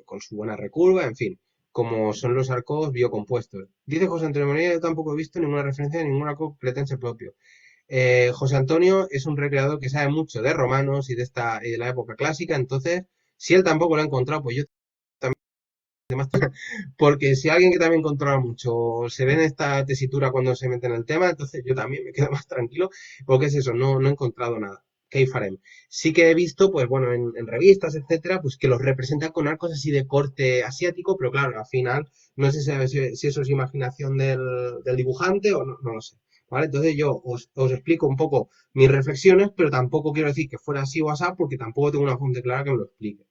Con su buena recurva, en fin, como son los arcos biocompuestos. Dice José Antonio Molina, yo tampoco he visto ninguna referencia de ningún arco cretense propio. José Antonio es un recreador que sabe mucho de romanos y de la época clásica, entonces, si él tampoco lo ha encontrado, pues yo porque si alguien que también controla mucho se ve en esta tesitura cuando se mete en el tema, entonces yo también me quedo más tranquilo, porque es eso, no he encontrado nada. ¿Qué farem? Sí que he visto, pues bueno, en revistas, etcétera, pues que los representan con arcos así de corte asiático, pero claro, al final no sé si eso es imaginación del dibujante o no lo sé. ¿Vale? Entonces yo os explico un poco mis reflexiones, pero tampoco quiero decir que fuera así o así, porque tampoco tengo una fuente clara que me lo explique.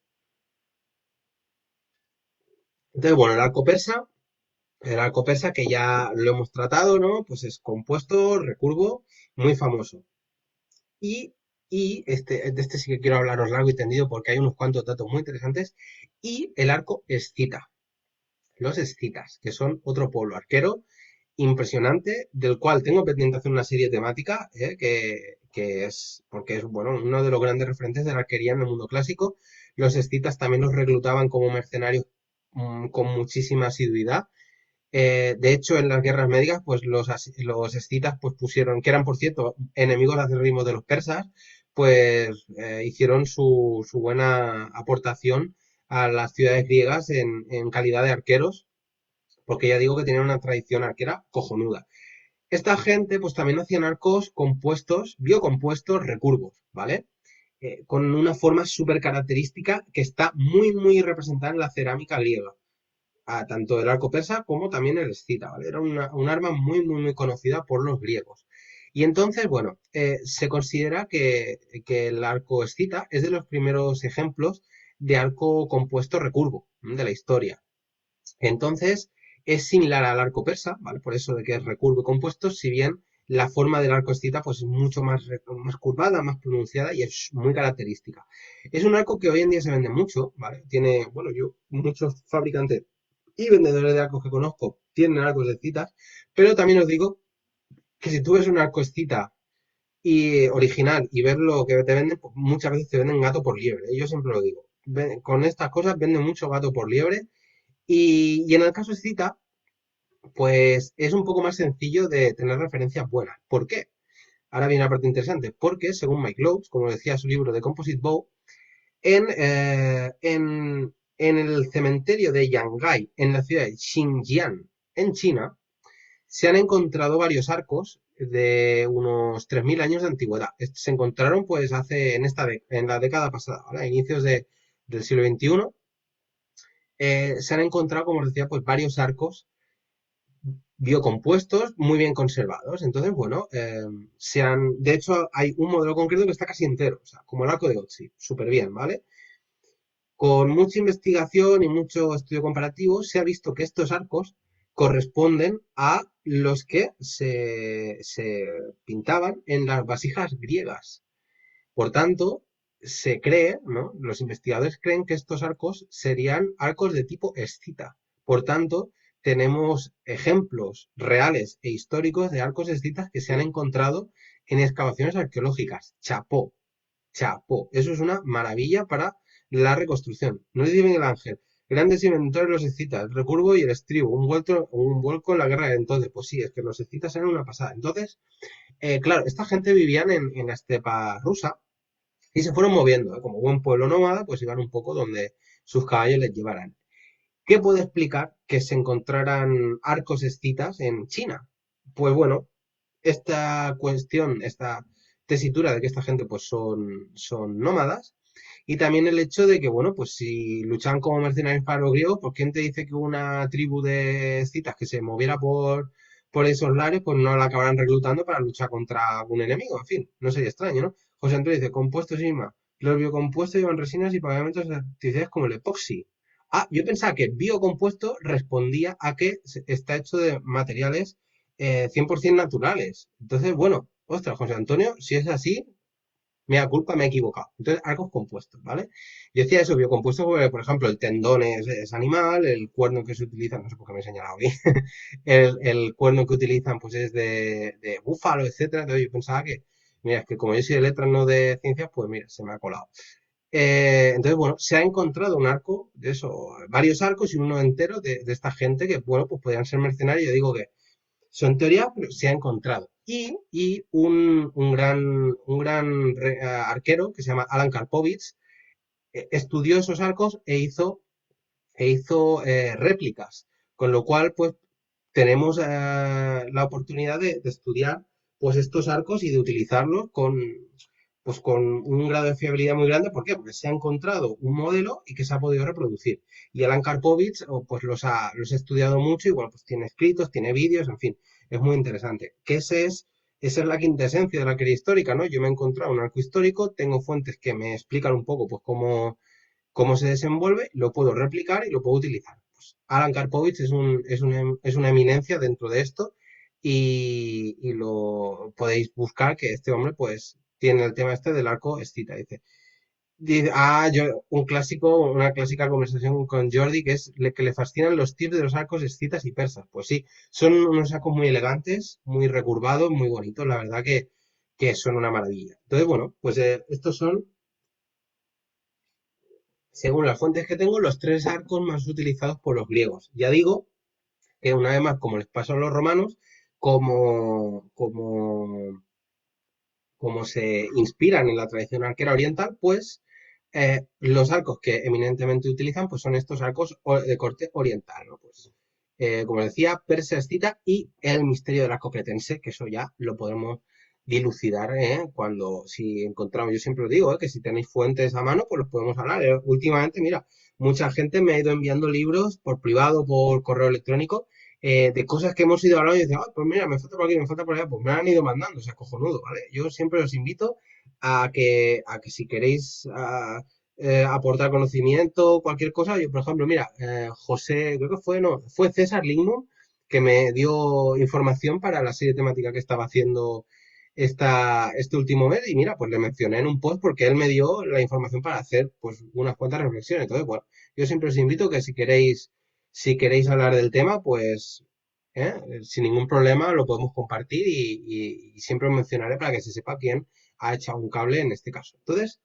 Entonces, bueno, el arco persa que ya lo hemos tratado, ¿no? Pues es compuesto, recurvo, muy famoso. Y, de este sí que quiero hablaros largo y tendido porque hay unos cuantos datos muy interesantes. Y el arco escita, los escitas, que son otro pueblo arquero impresionante, del cual tengo pendiente hacer una serie temática, porque es, bueno, uno de los grandes referentes de la arquería en el mundo clásico. Los escitas también los reclutaban como mercenarios con muchísima asiduidad. De hecho, en las guerras médicas, pues los escitas pues pusieron, que eran por cierto enemigos acérrimos de los persas, pues hicieron su buena aportación a las ciudades griegas en calidad de arqueros, porque ya digo que tenían una tradición arquera cojonuda. Esta gente pues también hacían arcos compuestos, biocompuestos, recurvos, ¿vale? Con una forma súper característica que está muy representada en la cerámica griega a tanto el arco persa como también el escita, ¿vale? Era un arma muy conocida por los griegos. Y entonces, bueno, se considera que el arco escita es de los primeros ejemplos de arco compuesto recurvo de la historia. Entonces, es similar al arco persa, ¿vale? Por eso de que es recurvo y compuesto, si bien la forma del arco escita pues, es mucho más curvada, más pronunciada y es muy característica. Es un arco que hoy en día se vende mucho, ¿vale? Tiene, bueno, yo, muchos fabricantes y vendedores de arcos que conozco tienen arcos de citas, pero también os digo que si tú ves un arco escita y original y ver lo que te venden, pues muchas veces te venden gato por liebre. Yo siempre lo digo. Con estas cosas venden mucho gato por liebre y en el caso escita, pues es un poco más sencillo de tener referencias buenas. ¿Por qué? Ahora viene la parte interesante. Porque, según Mike Lowe, como decía su libro de Composite Bow, en el cementerio de Yangai, en la ciudad de Xinjiang, en China, se han encontrado varios arcos de unos 3.000 años de antigüedad. Se encontraron pues en la década pasada, ¿vale? A inicios del siglo XXI, se han encontrado, como os decía, pues varios arcos biocompuestos muy bien conservados. Entonces, bueno, de hecho, hay un modelo concreto que está casi entero, o sea, como el arco de Otzi, súper bien, ¿vale? Con mucha investigación y mucho estudio comparativo, se ha visto que estos arcos corresponden a los que se pintaban en las vasijas griegas. Por tanto, se cree, ¿no? Los investigadores creen que estos arcos serían arcos de tipo escita. Por tanto, tenemos ejemplos reales e históricos de arcos escitas que se han encontrado en excavaciones arqueológicas. Chapó, chapó. Eso es una maravilla para la reconstrucción. Nos dice Miguel Ángel, grandes inventores los escitas, el recurvo y el estribo, un vuelco en la guerra de entonces. Pues sí, es que los escitas eran una pasada. Entonces, claro, esta gente vivían en la estepa rusa y se fueron moviendo, ¿eh? Como buen pueblo nómada, pues iban un poco donde sus caballos les llevaran. ¿Qué puede explicar que se encontraran arcos escitas en China? Pues bueno, esta cuestión, esta tesitura de que esta gente pues son nómadas y también el hecho de que, bueno, pues si luchaban como mercenarios para los griegos, pues ¿quién te dice que una tribu de escitas que se moviera por esos lares, pues no la acabarán reclutando para luchar contra algún enemigo? En fin, no sería extraño, ¿no? José Antonio dice, compuestos y más. Los biocompuestos llevan resinas y pigmentos artificiales como el epoxi. Ah, yo pensaba que biocompuesto respondía a que está hecho de materiales 100% naturales. Entonces, bueno, ostras, José Antonio, si es así, mea culpa, me he equivocado. Entonces, algo compuestos, ¿vale? Yo decía eso, biocompuestos, porque, por ejemplo, el tendón es animal, el cuerno que se utiliza, no sé por qué me he señalado bien, el cuerno que utilizan, pues es de búfalo, etcétera. Entonces, yo pensaba que, mira, es que como yo soy de letras, no de ciencias, pues mira, se me ha colado. Entonces, bueno, se ha encontrado un arco, de eso, varios arcos y uno entero de esta gente que, bueno, pues podrían ser mercenarios. Yo digo que son teorías, pero se ha encontrado. Y un gran arquero que se llama Alan Karpovich estudió esos arcos e hizo réplicas, con lo cual, pues, tenemos la oportunidad de estudiar pues estos arcos y de utilizarlos con un grado de fiabilidad muy grande. ¿Por qué? Porque se ha encontrado un modelo y que se ha podido reproducir. Y Alan Karpovich pues los ha estudiado mucho y bueno, pues tiene escritos, tiene vídeos, en fin, es muy interesante. Que esa es la quinta esencia de la teoría histórica, ¿no? Yo me he encontrado un arco histórico, tengo fuentes que me explican un poco pues cómo se desenvuelve, lo puedo replicar y lo puedo utilizar. Pues Alan Karpovich es una eminencia dentro de esto y lo podéis buscar que este hombre pues tiene el tema este del arco escita. Un clásico, una clásica conversación con Jordi que es que le fascinan los tips de los arcos escitas y persas. Pues sí, son unos arcos muy elegantes, muy recurvados, muy bonitos, la verdad que son una maravilla. Entonces, bueno, pues estos son según las fuentes que tengo, los tres arcos más utilizados por los griegos. Ya digo que una vez más, como les pasó a los romanos, como se inspiran en la tradición arquera oriental, pues los arcos que eminentemente utilizan pues son estos arcos de corte oriental, ¿no? Pues, como decía, persa, escita y el misterio del arco cretense, que eso ya lo podemos dilucidar cuando, si encontramos, yo siempre os digo que si tenéis fuentes a mano, pues los podemos hablar. Últimamente, mira, mucha gente me ha ido enviando libros por privado, por correo electrónico, de cosas que hemos ido hablando y dice, ah, pues mira, me falta por aquí, me falta por allá, pues me han ido mandando, o sea, cojonudo, ¿vale? Yo siempre os invito a que si queréis aportar conocimiento, cualquier cosa, yo, por ejemplo, mira, José, creo que fue, no, fue César Lignum, que me dio información para la serie temática que estaba haciendo este último mes, y mira, pues le mencioné en un post porque él me dio la información para hacer, pues, unas cuantas reflexiones. Entonces, bueno, yo siempre os invito que si queréis hablar del tema, pues sin ningún problema lo podemos compartir y siempre os mencionaré para que se sepa quién ha echado un cable en este caso. Entonces,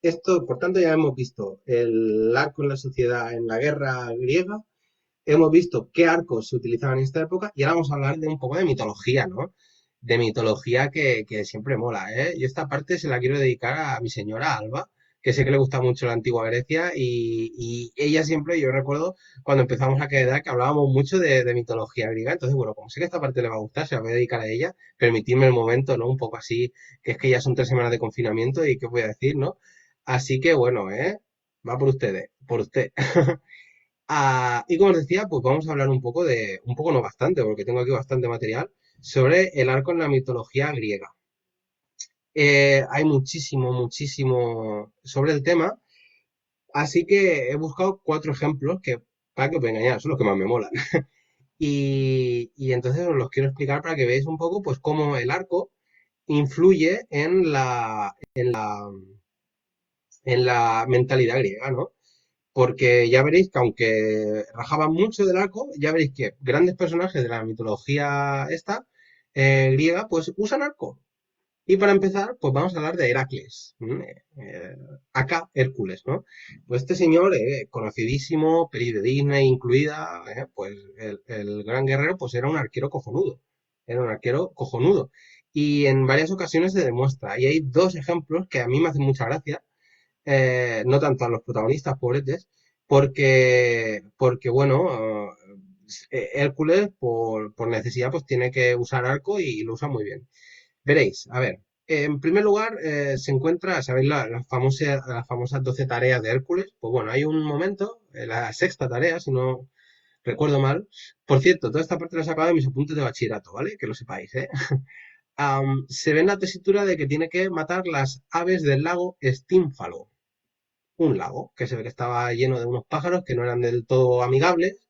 esto, por tanto, ya hemos visto el arco en la sociedad en la guerra griega, hemos visto qué arcos se utilizaban en esta época y ahora vamos a hablar de un poco de mitología, ¿no? De mitología que siempre mola, ¿eh? Yo esta parte se la quiero dedicar a mi señora Alba, que sé que le gusta mucho la antigua Grecia y ella siempre, yo recuerdo cuando empezamos a quedar que hablábamos mucho de mitología griega, entonces bueno, como sé que esta parte le va a gustar, se la voy a dedicar a ella, permitidme el momento, ¿no? Un poco así, que es que ya son 3 semanas de confinamiento y qué voy a decir, ¿no? Así que bueno, va por ustedes, por usted. Y como os decía, pues vamos a hablar un poco no bastante, porque tengo aquí bastante material, sobre el arco en la mitología griega. Hay muchísimo, muchísimo sobre el tema, así que he buscado 4 ejemplos que, para que os engañar, son los que más me molan. Y entonces os los quiero explicar para que veáis un poco, pues, cómo el arco influye en la mentalidad griega, ¿no? porque ya veréis que aunque rajaban mucho del arco, ya veréis que grandes personajes de la mitología esta griega, pues usan arco. Y para empezar, pues vamos a hablar de Heracles, acá Hércules, ¿no? Pues este señor, conocidísimo, peli de Disney incluida, pues el gran guerrero, pues era un arquero cojonudo, era un arquero cojonudo. Y en varias ocasiones se demuestra, y hay dos ejemplos que a mí me hacen mucha gracia, no tanto a los protagonistas, pobretes, porque bueno, Hércules por necesidad pues tiene que usar arco y lo usa muy bien. Veréis, a ver, en primer lugar se encuentra, ¿sabéis las famosas 12 tareas de Hércules? Pues bueno, hay un momento, la sexta tarea, si no recuerdo mal. Por cierto, toda esta parte la he sacado de mis apuntes de bachillerato, ¿vale? Que lo sepáis, ¿eh? Se ve en la tesitura de que tiene que matar las aves del lago Estínfalo, un lago que se ve que estaba lleno de unos pájaros que no eran del todo amigables.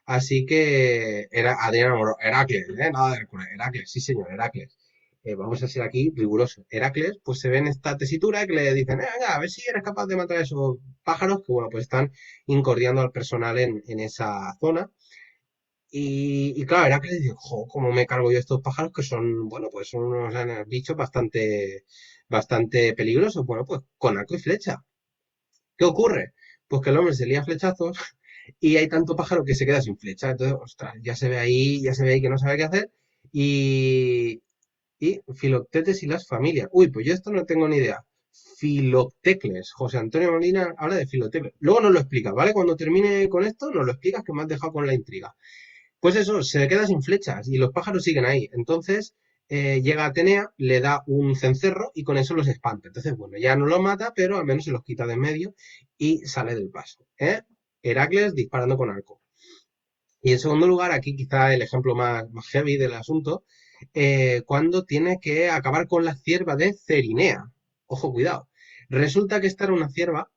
Así que era Adrián Amorós, Heracles, nada de Hércules, Heracles, sí señor, Heracles. Vamos a ser aquí rigurosos. Heracles, pues se ve en esta tesitura que le dicen, venga, a ver si eres capaz de matar a esos pájaros que, bueno, pues están incordiando al personal en esa zona. Y claro, Heracles dice, jo, ¿cómo me cargo yo estos pájaros que son, bueno, pues son unos bichos bastante peligrosos? Bueno, pues con arco y flecha. ¿Qué ocurre? Pues que el hombre se lía a flechazos y hay tanto pájaro que se queda sin flecha. Entonces, ostras, ya se ve ahí que no sabe qué hacer. Y, y Filoctetes y las familias. Uy, pues yo esto no tengo ni idea. Filoctecles. José Antonio Molina habla de Filoctecles. Luego nos lo explicas, ¿vale? Cuando termine con esto, nos lo explicas que me has dejado con la intriga. Pues eso, se queda sin flechas y los pájaros siguen ahí. Entonces llega Atenea, le da un cencerro y con eso los espanta. Entonces, bueno, ya no los mata, pero al menos se los quita de en medio y sale del paso. Heracles disparando con arco. Y en segundo lugar, aquí quizá el ejemplo más heavy del asunto, cuando tiene que acabar con la cierva de Cerinea. Ojo, cuidado. Resulta que esta era una cierva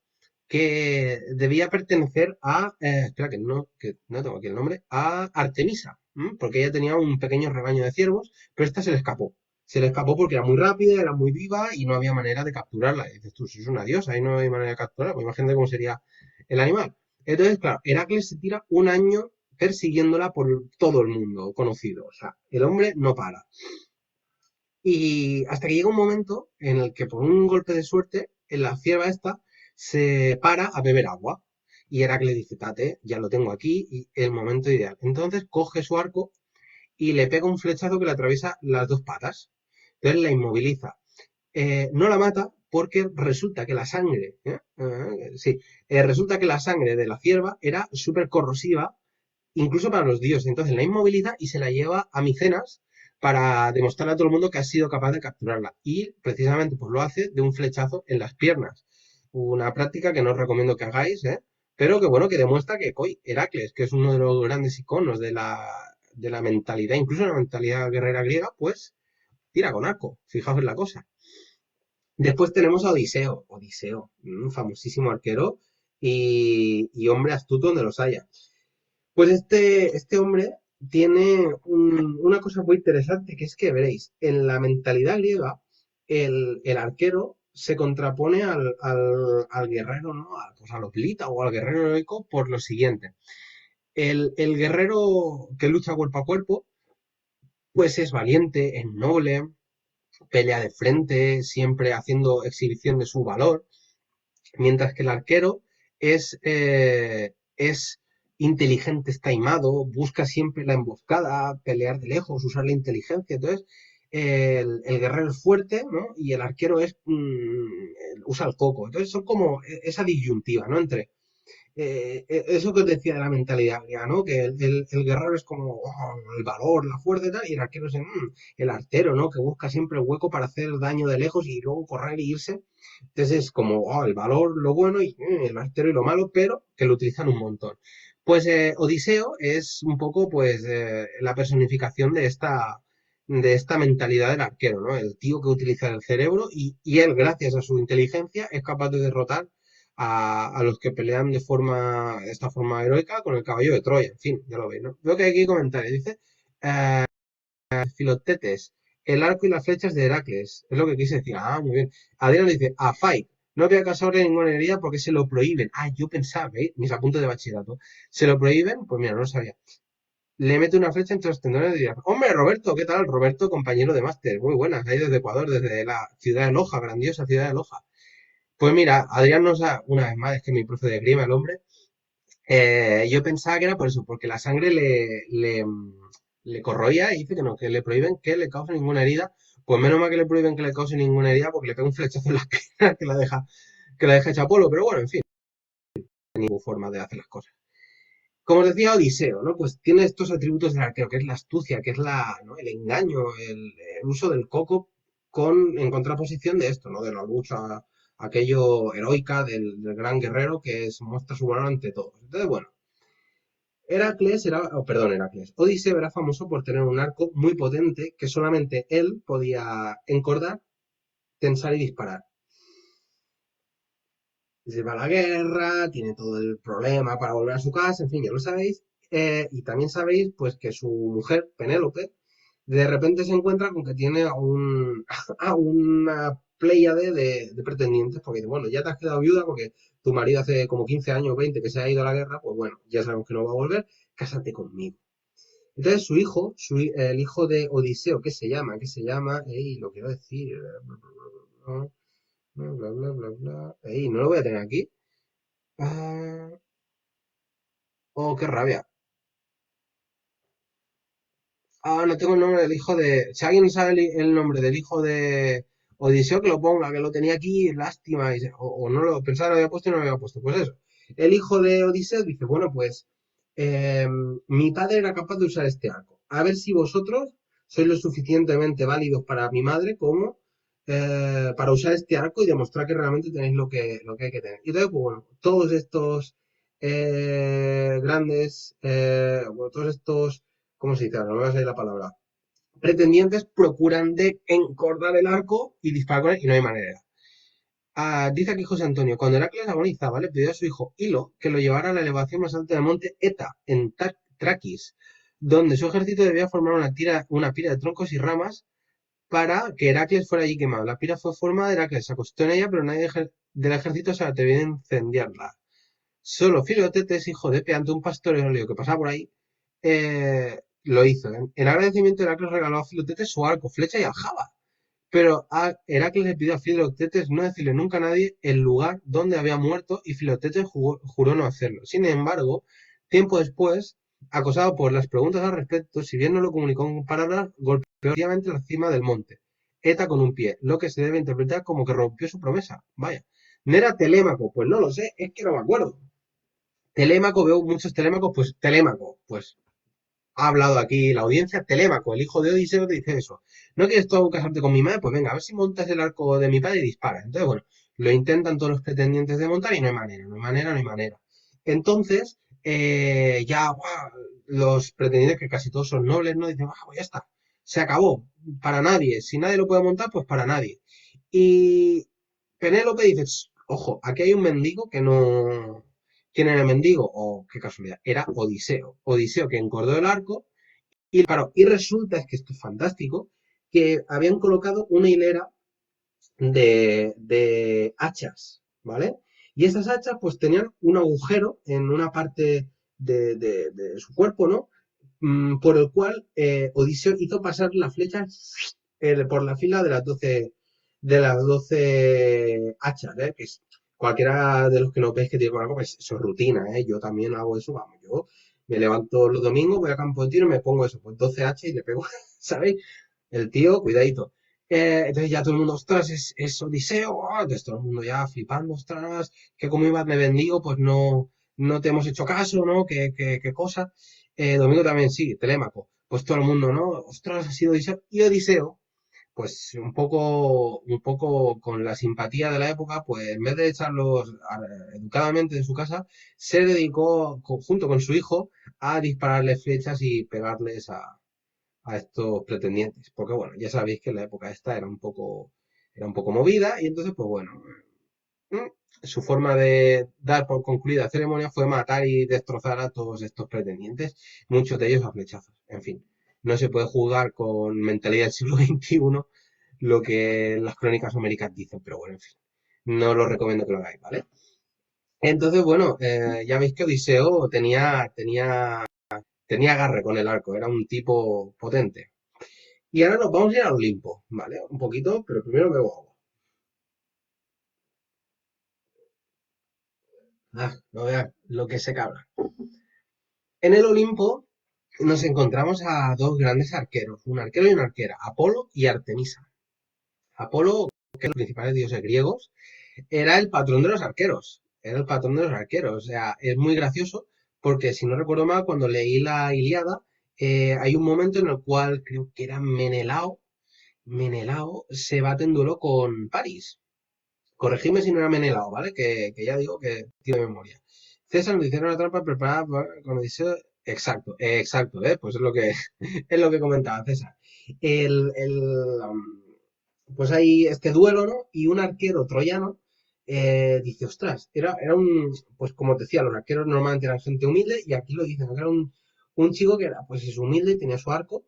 que debía pertenecer a, espera que no tengo aquí el nombre, a Artemisa, porque ella tenía un pequeño rebaño de ciervos, pero esta se le escapó. Se le escapó porque era muy rápida, era muy viva y no había manera de capturarla. Y dices tú, si es una diosa y no hay manera de capturarla, pues imagínate cómo sería el animal. Entonces, claro, Heracles se tira un año persiguiéndola por todo el mundo conocido. O sea, el hombre no para. Y hasta que llega un momento en el que por un golpe de suerte, en la cierva esta se para a beber agua. Y Heracles dice, Tate, ya lo tengo aquí y el momento ideal. Entonces coge su arco y le pega un flechazo que le atraviesa las dos patas. Entonces la inmoviliza. No la mata porque resulta que la sangre, sí, resulta que la sangre de la cierva era súper corrosiva incluso para los dioses. Entonces la inmoviliza y se la lleva a Micenas para demostrarle a todo el mundo que ha sido capaz de capturarla. Y precisamente pues lo hace de un flechazo en las piernas. Una práctica que no os recomiendo que hagáis, pero que bueno, que demuestra que hoy Heracles, que es uno de los grandes iconos de la mentalidad, incluso la mentalidad guerrera griega, pues tira con arco. Fijaos en la cosa. Después tenemos a Odiseo. Odiseo, un famosísimo arquero y hombre astuto donde los haya. Pues este hombre tiene una cosa muy interesante, que es que veréis, en la mentalidad griega, el arquero se contrapone al guerrero, ¿no? Pues al hoplita o al guerrero heroico por lo siguiente. El guerrero que lucha cuerpo a cuerpo, pues es valiente, es noble, pelea de frente, siempre haciendo exhibición de su valor. Mientras que el arquero es inteligente, es taimado, busca siempre la emboscada, pelear de lejos, usar la inteligencia. Entonces, el guerrero es fuerte, ¿no? Y el arquero usa el coco. Entonces, son como esa disyuntiva, ¿no? Entre eso que os decía de la mentalidad griega, ¿no? Que el guerrero es como el valor, la fuerza y tal, y el arquero es el artero, ¿no? Que busca siempre el hueco para hacer daño de lejos y luego correr e irse. Entonces es como el valor, lo bueno, y el artero y lo malo, pero que lo utilizan un montón. Pues Odiseo es un poco, pues, la personificación de esta mentalidad del arquero, ¿no? El tío que utiliza el cerebro y él, gracias a su inteligencia, es capaz de derrotar a los que pelean de esta forma heroica con el caballo de Troya. En fin, ya lo veis, ¿no? Veo que hay aquí comentarios. Dice, Filoctetes, el arco y las flechas de Heracles. Es lo que quise decir. Ah, muy bien. Adrián dice, a fight. No había causado ninguna herida porque se lo prohíben. Ah, yo pensaba, ¿veis? Mis apuntes de bachillerato. ¿Se lo prohíben? Pues mira, no lo sabía. Le mete una flecha entre los tendones y dirá, hombre, Roberto, ¿qué tal? Roberto, compañero de máster, muy buenas, ahí desde Ecuador, desde la ciudad de Loja, grandiosa ciudad de Loja. Pues mira, Adrián nos ha, una vez más, es que mi profe de grima, el hombre, yo pensaba que era por eso, porque la sangre le corroía y dice que no, que le prohíben que le cause ninguna herida. Pues menos mal que le prohíben que le cause ninguna herida porque le pega un flechazo en la pierna que la deja hecha polvo, pero bueno, en fin, ninguna forma de hacer las cosas. Como os decía, Odiseo, ¿no? Pues tiene estos atributos del arquero, que es la astucia, que es ¿no? El engaño, el uso del coco en contraposición de esto, ¿no? De la lucha, aquello heroica del gran guerrero que muestra su valor ante todos. Entonces, bueno, Heracles, Odiseo era famoso por tener un arco muy potente que solamente él podía encordar, tensar y disparar. Se va a la guerra, tiene todo el problema para volver a su casa, en fin, ya lo sabéis. Y también sabéis, pues, que su mujer, Penélope, de repente se encuentra con que tiene a una pléyade de pretendientes, porque dice, bueno, ya te has quedado viuda porque tu marido hace como 15 años, 20 que se ha ido a la guerra, pues bueno, ya sabemos que no va a volver, cásate conmigo. Entonces su hijo, el hijo de Odiseo, ¿qué se llama? Ey, lo quiero decir, bla, bla, bla, bla. Ey, no lo voy a tener aquí. Ah, oh, qué rabia. Ah, no tengo el nombre del hijo de. Si alguien sabe el nombre del hijo de Odiseo, que lo ponga, que lo tenía aquí, lástima. O no lo pensaba, lo había puesto y no lo había puesto. Pues eso. El hijo de Odiseo dice: bueno, pues eh, mi padre era capaz de usar este arco. A ver si vosotros sois lo suficientemente válidos para mi madre como para usar este arco y demostrar que realmente tenéis lo que hay que tener. Y entonces, pues bueno, todos estos grandes, bueno, todos estos ¿cómo se dice? No me va a salir la palabra. Pretendientes procuran de encordar el arco y disparar con él y no hay manera. Dice aquí José Antonio, cuando Heracles agonizaba, le pidió a su hijo Hilo que lo llevara a la elevación más alta del monte Eta, en Traquis, donde su ejército debía formar una pira de troncos y ramas para que Heracles fuera allí quemado. La pira fue formada, Heracles se acostó en ella, pero nadie del ejército se atrevió a incendiarla. Solo Filotetes, hijo de Peante, un pastor eolio que pasaba por ahí, lo hizo. En agradecimiento, Heracles regaló a Filotetes su arco, flecha y aljaba. Pero a Heracles le pidió a Filotetes no decirle nunca a nadie el lugar donde había muerto y Filotetes juró no hacerlo. Sin embargo, tiempo después, acosado por las preguntas al respecto, si bien no lo comunicó con palabras, golpeó activamente la cima del monte, Eta con un pie, lo que se debe interpretar como que rompió su promesa. Vaya. ¿No era Telémaco? Pues no lo sé, es que no me acuerdo. Telémaco, veo muchos Telémacos, pues Telémaco, pues ha hablado aquí la audiencia, Telémaco, el hijo de Odiseo, te dice eso. ¿No quieres tú casarte con mi madre? Pues venga, a ver si montas el arco de mi padre y dispara. Entonces, bueno, lo intentan todos los pretendientes de montar y no hay manera, no hay manera, no hay manera. Entonces, ya los pretendientes, que casi todos son nobles, ¿no? Dicen, pues ya está, se acabó, para nadie. Si nadie lo puede montar, pues para nadie. Y Penélope dice, ojo, aquí hay un mendigo que no. ¿Quién era el mendigo? Oh, qué casualidad. Era Odiseo. Odiseo que encordó el arco y paró. Y resulta, es que esto es fantástico, que habían colocado una hilera de hachas, ¿vale? Y esas hachas pues tenían un agujero en una parte de su cuerpo, ¿no? Por el cual Odiseo hizo pasar la flecha por la fila de las 12 hachas, ¿eh? Que es, cualquiera de los que no veis que tiene con algo, pues eso es rutina, ¿eh? Yo también hago eso, vamos, yo me levanto los domingos, voy a campo de tiro y me pongo eso, pues 12 hachas y le pego, ¿sabéis? El tío, cuidadito. Entonces ya todo el mundo, ostras, es Odiseo, entonces todo el mundo ya flipando, ostras, que como ibas me bendigo, pues no te hemos hecho caso, ¿no? ¿Qué cosa? Domingo también sí, Telémaco, pues todo el mundo, ¿no? Ostras, ha sido Odiseo. Y Odiseo, pues un poco con la simpatía de la época, pues en vez de echarlos educadamente de su casa, se dedicó, junto con su hijo, a dispararles flechas y pegarles a estos pretendientes. Porque bueno, ya sabéis que la época esta era un poco movida y entonces, pues bueno, mm, su forma de dar por concluida la ceremonia fue matar y destrozar a todos estos pretendientes, muchos de ellos a flechazos. En fin, no se puede juzgar con mentalidad del siglo XXI lo que las crónicas homéricas dicen, pero bueno, en fin. no lo recomiendo que lo hagáis, ¿vale? Entonces, bueno, ya veis que Odiseo tenía agarre con el arco, era un tipo potente. Y ahora nos vamos a ir al Olimpo, ¿vale? Un poquito, pero primero bebo agua. No veas lo que se cabra. En el Olimpo nos encontramos a dos grandes arqueros, un arquero y una arquera, Apolo y Artemisa. Apolo, que es los principales dioses griegos, era el patrón de los arqueros. Era el patrón de los arqueros. O sea, es muy gracioso porque, si no recuerdo mal, cuando leí la Ilíada, hay un momento en el cual creo que era Menelao se bate en duelo con París. Corregidme si no era Menelao, ¿vale? Que ya digo que tiene memoria. César nos hicieron una trampa preparada con Odiseo. Exacto, exacto, ¿eh? Pues es lo que, es lo que comentaba César. El, el, pues hay este duelo, ¿no? Y un arquero troyano dice, ostras, era un, pues como te decía, los arqueros normalmente eran gente humilde y aquí lo dicen, que era un chico que era, pues es humilde y tenía su arco.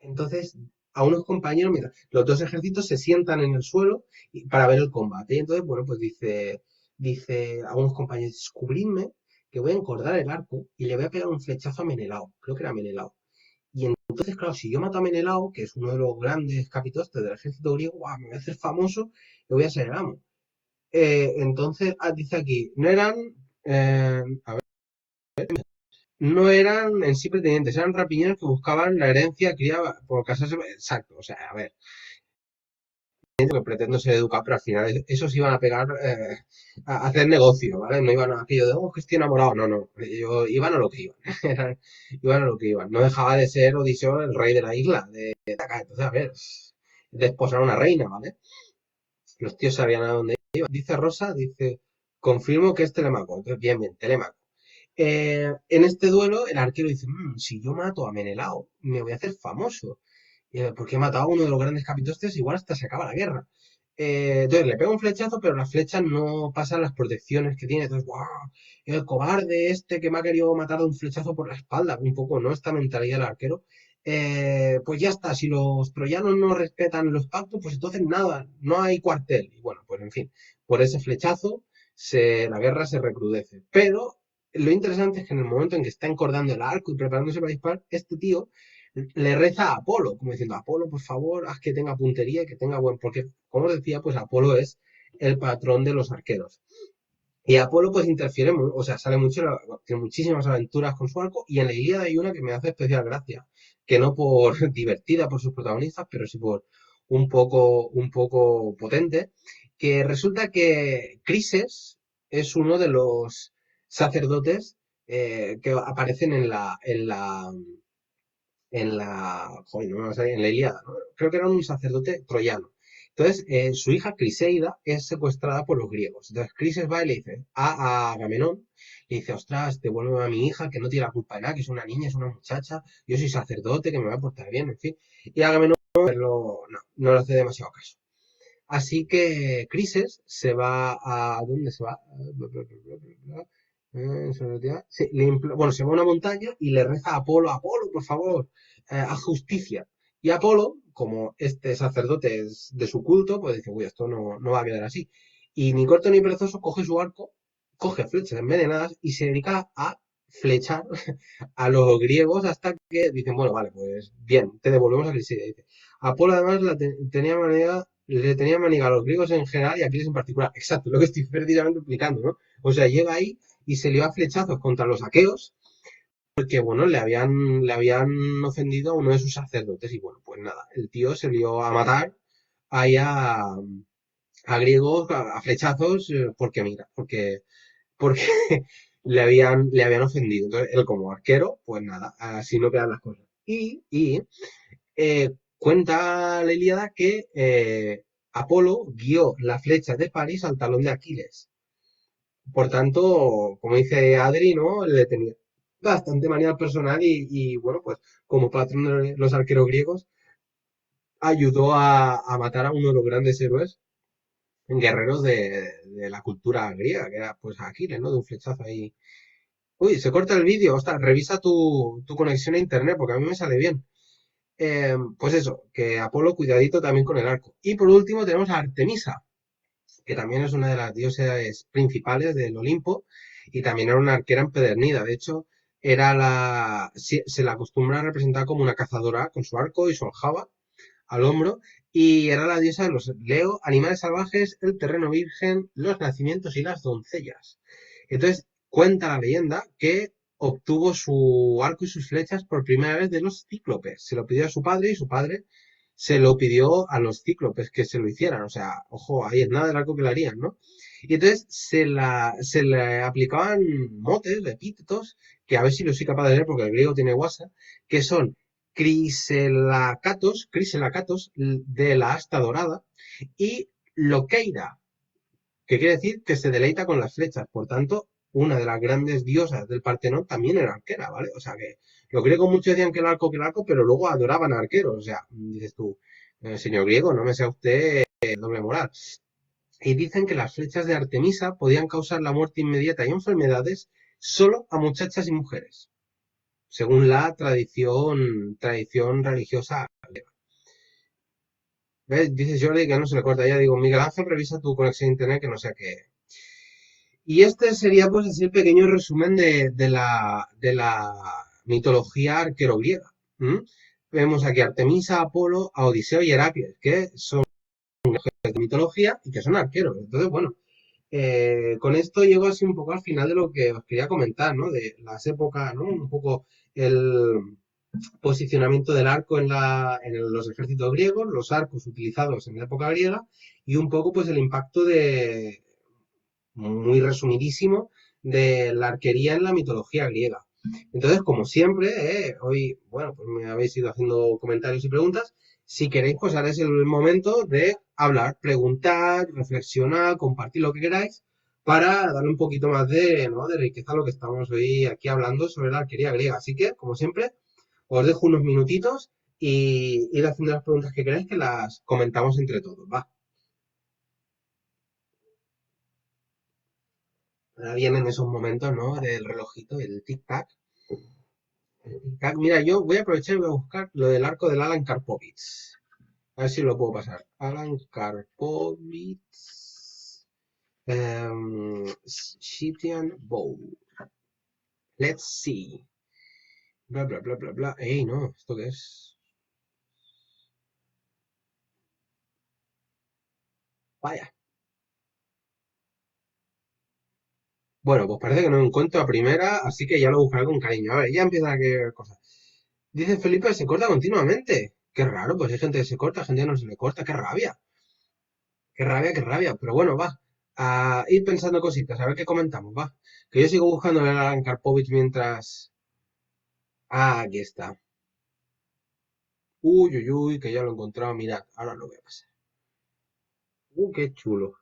Entonces, a unos compañeros, mira, los dos ejércitos se sientan en el suelo para ver el combate. Y entonces, bueno, pues dice a unos compañeros, descubridme que voy a encordar el arco y le voy a pegar un flechazo a Menelao. Creo que era Menelao. Y entonces, claro, si yo mato a Menelao, que es uno de los grandes capitostes del ejército griego, ¡guau! Me voy a hacer famoso y voy a ser el amo. Entonces, dice aquí, a ver, no eran en sí pretendientes, eran rapiñeros que buscaban la herencia criada por casarse. Exacto, o sea, a ver, que pretendo ser educado, pero al final esos iban a pegar a hacer negocio, ¿vale? No iban a aquello de, oh, que estoy enamorado, no, no, ellos iban a lo que iban, iban a lo que iban. No dejaba de ser Odiseo el rey de la isla, de acá. Entonces, a ver, desposar a una reina, ¿vale? Los tíos sabían a dónde iban. Dice Rosa, dice, confirmo que es Telemaco. Entonces, bien, bien, Telemaco. En este duelo, el arquero dice, si yo mato a Menelao, me voy a hacer famoso. Porque he matado a uno de los grandes capitostes, igual hasta se acaba la guerra. Entonces le pega un flechazo, pero las flechas no pasan las protecciones que tiene. Entonces, ¡guau! El cobarde este que me ha querido matar de un flechazo por la espalda, un poco, ¿no? Esta mentalidad del arquero. Pues ya está, si los troyanos no respetan los pactos, pues entonces nada, no hay cuartel. Y bueno, pues en fin, por ese flechazo la guerra se recrudece. Pero lo interesante es que en el momento en que está encordando el arco y preparándose para disparar, este tío le reza a Apolo, como diciendo, Apolo, por favor, haz que tenga puntería y que tenga buen... Porque, como os decía, pues Apolo es el patrón de los arqueros. Y Apolo pues interfiere, o sea, sale mucho, tiene muchísimas aventuras con su arco, y en la Ilíada hay una que me hace especial gracia, que no por divertida por sus protagonistas, pero sí por un poco potente, que resulta que Crises es uno de los sacerdotes que aparecen joder, no me va a salir, en la Ilíada, ¿no? Creo que era un sacerdote troyano. Entonces, su hija Criseida es secuestrada por los griegos. Entonces, Crises va y le dice a Agamenón, le dice, ostras, devuelve a mi hija, que no tiene la culpa de nada, que es una niña, es una muchacha, yo soy sacerdote, que me va a portar bien, en fin. Y Agamenón no le hace demasiado caso. Así que Crises se va a... ¿Dónde se va? Sí, bueno, se va a una montaña y le reza a Apolo, Apolo, por favor, haz justicia. Y Apolo, como este sacerdote es de su culto, pues dice, uy, esto no va a quedar así. Y ni corto ni perezoso coge su arco, coge flechas envenenadas y se dedica a flechar a los griegos hasta que dicen, bueno, vale, pues bien, te devolvemos a Crisidia. Dice, Apolo además le tenía manía a los griegos en general y a Aquiles en particular. Exacto, lo que estoy precisamente explicando, ¿no? O sea, llega ahí y se le va a flechazos contra los aqueos porque, bueno, le habían ofendido a uno de sus sacerdotes y, bueno, pues nada, el tío se lió a matar ahí a griegos a flechazos porque, mira, porque le habían ofendido. Entonces, él como arquero, pues nada, así no quedan las cosas. Cuenta la Ilíada que Apolo guió la flecha de París al talón de Aquiles. Por tanto, como dice Adri, ¿no? Le tenía bastante manía al personal y, bueno, pues como patrón de los arqueros griegos, ayudó a matar a uno de los grandes héroes guerreros de la cultura griega, que era pues Aquiles, ¿no? De un flechazo ahí. Uy, se corta el vídeo, ostras, revisa tu conexión a internet, porque a mí me sale bien. Pues eso, que Apolo cuidadito también con el arco. Y por último tenemos a Artemisa, que también es una de las diosas principales del Olimpo, y también era una arquera empedernida. De hecho, se la acostumbra a representar como una cazadora con su arco y su aljaba al hombro, y era la diosa de los Leo, animales salvajes, el terreno virgen, los nacimientos y las doncellas. Entonces, cuenta la leyenda que obtuvo su arco y sus flechas por primera vez de los cíclopes. Se lo pidió a su padre y su padre se lo pidió a los cíclopes que se lo hicieran. O sea, ojo, ahí es nada del arco que le harían, ¿no? Y entonces se le aplicaban motes, epítetos, que a ver si lo soy capaz de leer porque el griego tiene guasa, que son criselacatos de la asta dorada y loqueira, que quiere decir que se deleita con las flechas. Por tanto, una de las grandes diosas del Partenón también era arquera, ¿vale? O sea que los griegos muchos decían que el arco, pero luego adoraban a arqueros. O sea, dices tú, señor griego, no me sea usted doble moral. Y dicen que las flechas de Artemisa podían causar la muerte inmediata y enfermedades solo a muchachas y mujeres, según la tradición religiosa. ¿Ves? Dice Jordi que no se le corta. Ya digo, Miguel Ángel, revisa tu conexión a internet que no sé qué. Y este sería pues así el pequeño resumen de la mitología arquero-griega. ¿M? Vemos aquí a Artemisa, Apolo, a Odiseo y Heracles, que son de mitología y que son arqueros. Entonces, bueno, con esto llego así un poco al final de lo que os quería comentar, ¿no? De las épocas, ¿no? Un poco el posicionamiento del arco en los ejércitos griegos, los arcos utilizados en la época griega y un poco pues el impacto muy resumidísimo, de la arquería en la mitología griega. Entonces, como siempre, hoy, bueno, pues me habéis ido haciendo comentarios y preguntas. Si queréis, pues ahora es el momento de hablar, preguntar, reflexionar, compartir lo que queráis para darle un poquito más ¿no? de riqueza a lo que estamos hoy aquí hablando sobre la arquería griega. Así que, como siempre, os dejo unos minutitos y ir haciendo las preguntas que queráis que las comentamos entre todos. Va. Ahora vienen esos momentos, ¿no? Del relojito, el tic-tac. Mira, yo voy a aprovechar y voy a buscar lo del arco del Alan Karpovitz. A ver si lo puedo pasar. Alan Karpovitz. Scythian Bow. Let's see. Bla, bla, bla, bla, bla. Ey, no, ¿esto qué es? Vaya. Bueno, pues parece que no lo encuentro a primera, así que ya lo buscaré con cariño. A ver, ya empiezan a ver cosas. Dice Felipe, se corta continuamente. Qué raro, pues hay gente que se corta, gente que no se le corta. Qué rabia. Qué rabia, qué rabia. Pero bueno, va. A ir pensando cositas, a ver qué comentamos, va. Que yo sigo buscando el Alan Karpovich mientras. Ah, aquí está. Uy, uy, uy, que ya lo he encontrado. Mirad, ahora lo voy a pasar. Qué chulo.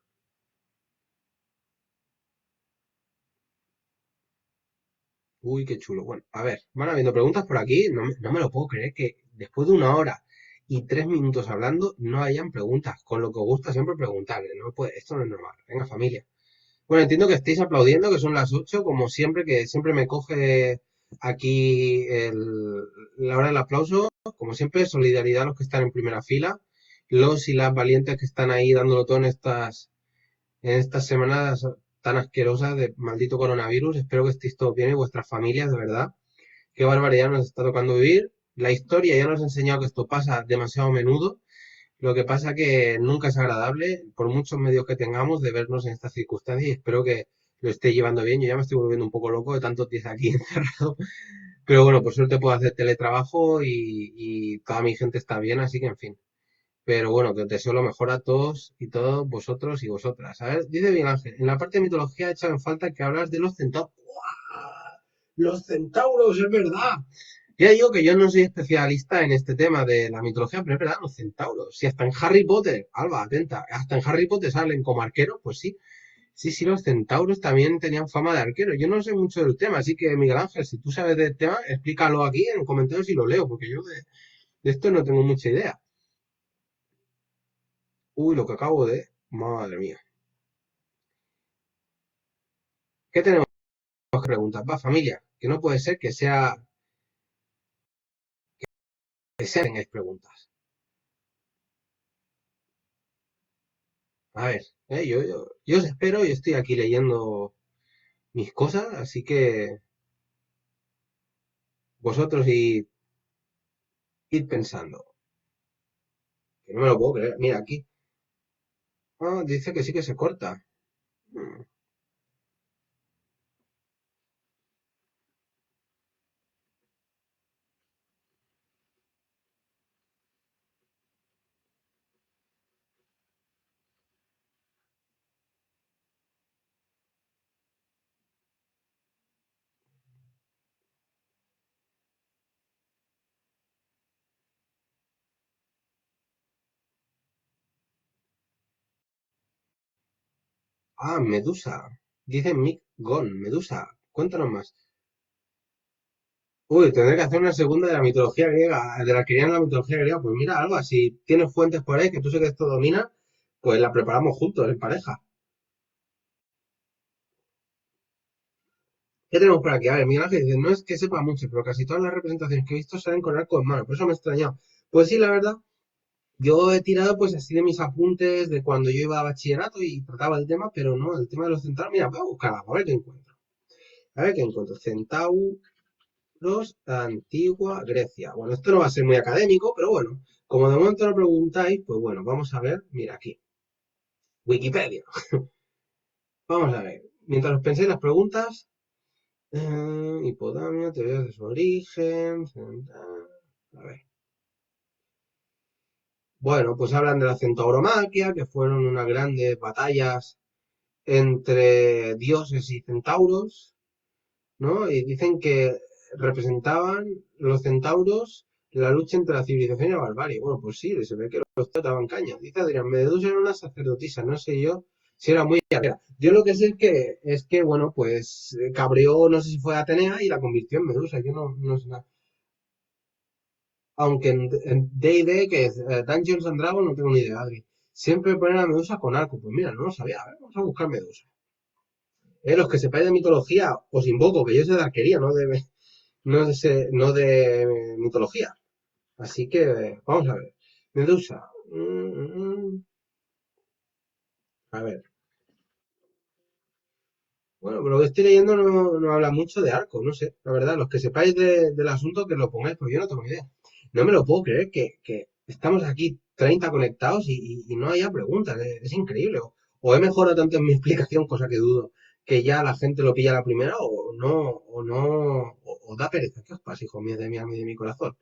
Uy, qué chulo. Bueno, a ver, van habiendo preguntas por aquí. No me lo puedo creer que después de 1 hora y 3 minutos hablando no hayan preguntas. Con lo que os gusta siempre preguntar. No puede, esto no es normal. Venga, familia. Bueno, entiendo que estéis aplaudiendo, que son las 8, como siempre, que siempre me coge aquí la hora del aplauso. Como siempre, solidaridad a los que están en primera fila, los y las valientes que están ahí dándolo todo en estas semanas tan asquerosas de maldito coronavirus. Espero que estéis todos bien y vuestras familias, de verdad. Qué barbaridad nos está tocando vivir. La historia ya nos ha enseñado que esto pasa demasiado a menudo. Lo que pasa que nunca es agradable, por muchos medios que tengamos, de vernos en estas circunstancias y espero que lo esté llevando bien. Yo ya me estoy volviendo un poco loco de tantos días aquí encerrado, pero bueno, por suerte puedo hacer teletrabajo y toda mi gente está bien, así que en fin. Pero bueno, que os deseo lo mejor a todos y todos vosotros y vosotras. A ver, dice Miguel Ángel, en la parte de mitología he echado en falta que hablas de los centauros. ¡Guau! Los centauros, es verdad. Ya digo que yo no soy especialista en este tema de la mitología, pero es verdad, los centauros. Si hasta en Harry Potter, Alba, atenta, hasta en Harry Potter salen como arqueros, pues sí. Sí, sí, los centauros también tenían fama de arqueros. Yo no sé mucho del tema, así que Miguel Ángel, si tú sabes del tema, explícalo aquí en comentarios y lo leo, porque yo de esto no tengo mucha idea. Uy, lo que acabo de... Madre mía. ¿Qué tenemos que preguntar? Va, familia, que no puede ser que sean tengáis preguntas. A ver, yo os espero, yo estoy aquí leyendo mis cosas, así que vosotros id pensando, que no me lo puedo creer. Mira, aquí. Ah, dice que sí que se corta. Mm. Ah, Medusa. Dice Mick Gon, Medusa. Cuéntanos más. Uy, tendré que hacer una segunda de la mitología griega, de la que en la mitología griega. Pues mira, Alba, si tienes fuentes por ahí, que tú sé que esto domina, pues la preparamos juntos, en pareja. ¿Qué tenemos por aquí? A ver, Miguel Ángel dice, no es que sepa mucho, pero casi todas las representaciones que he visto salen con arco en mano, por eso me he extrañado. Pues sí, la verdad, yo he tirado pues así de mis apuntes de cuando yo iba a bachillerato y trataba el tema, pero no, el tema de los centauros, mira, voy a buscar algo, a ver qué encuentro. A ver qué encuentro. Centauros, antigua Grecia. Bueno, esto no va a ser muy académico, pero bueno, como de momento lo preguntáis, pues bueno, vamos a ver, mira aquí, Wikipedia. Vamos a ver, mientras os penséis las preguntas, Hipodamia, teorías de su origen, a ver. Bueno, pues hablan de la centauromaquia, que fueron unas grandes batallas entre dioses y centauros, ¿no? Y dicen que representaban los centauros la lucha entre la civilización y la barbarie. Bueno, pues sí, se ve que los trataban caña. Dice Adrián, Medusa era una sacerdotisa, no sé yo si era muy guerrera. Yo lo que sé es que bueno, pues cabreó, no sé si fue Atenea y la convirtió en Medusa. Yo no sé nada. Aunque en D&D, que es Dungeons and Dragons, no tengo ni idea, Adri. Siempre ponen a Medusa con arco. Pues mira, no lo sabía. A ver, vamos a buscar Medusa. Los que sepáis de mitología, os invoco, que yo sé de arquería, no de mitología. Así que vamos a ver. Medusa. A ver. Bueno, pero lo que estoy leyendo no habla mucho de arco, no sé. La verdad, los que sepáis del asunto, que lo pongáis, pues yo no tengo ni idea. No me lo puedo creer que estamos aquí 30 conectados y no haya preguntas. Es increíble. O he mejorado tanto en mi explicación, cosa que dudo, que ya la gente lo pilla a la primera o no, o da pereza. ¿Qué os pasa, hijo mío, de mi alma y de mi corazón?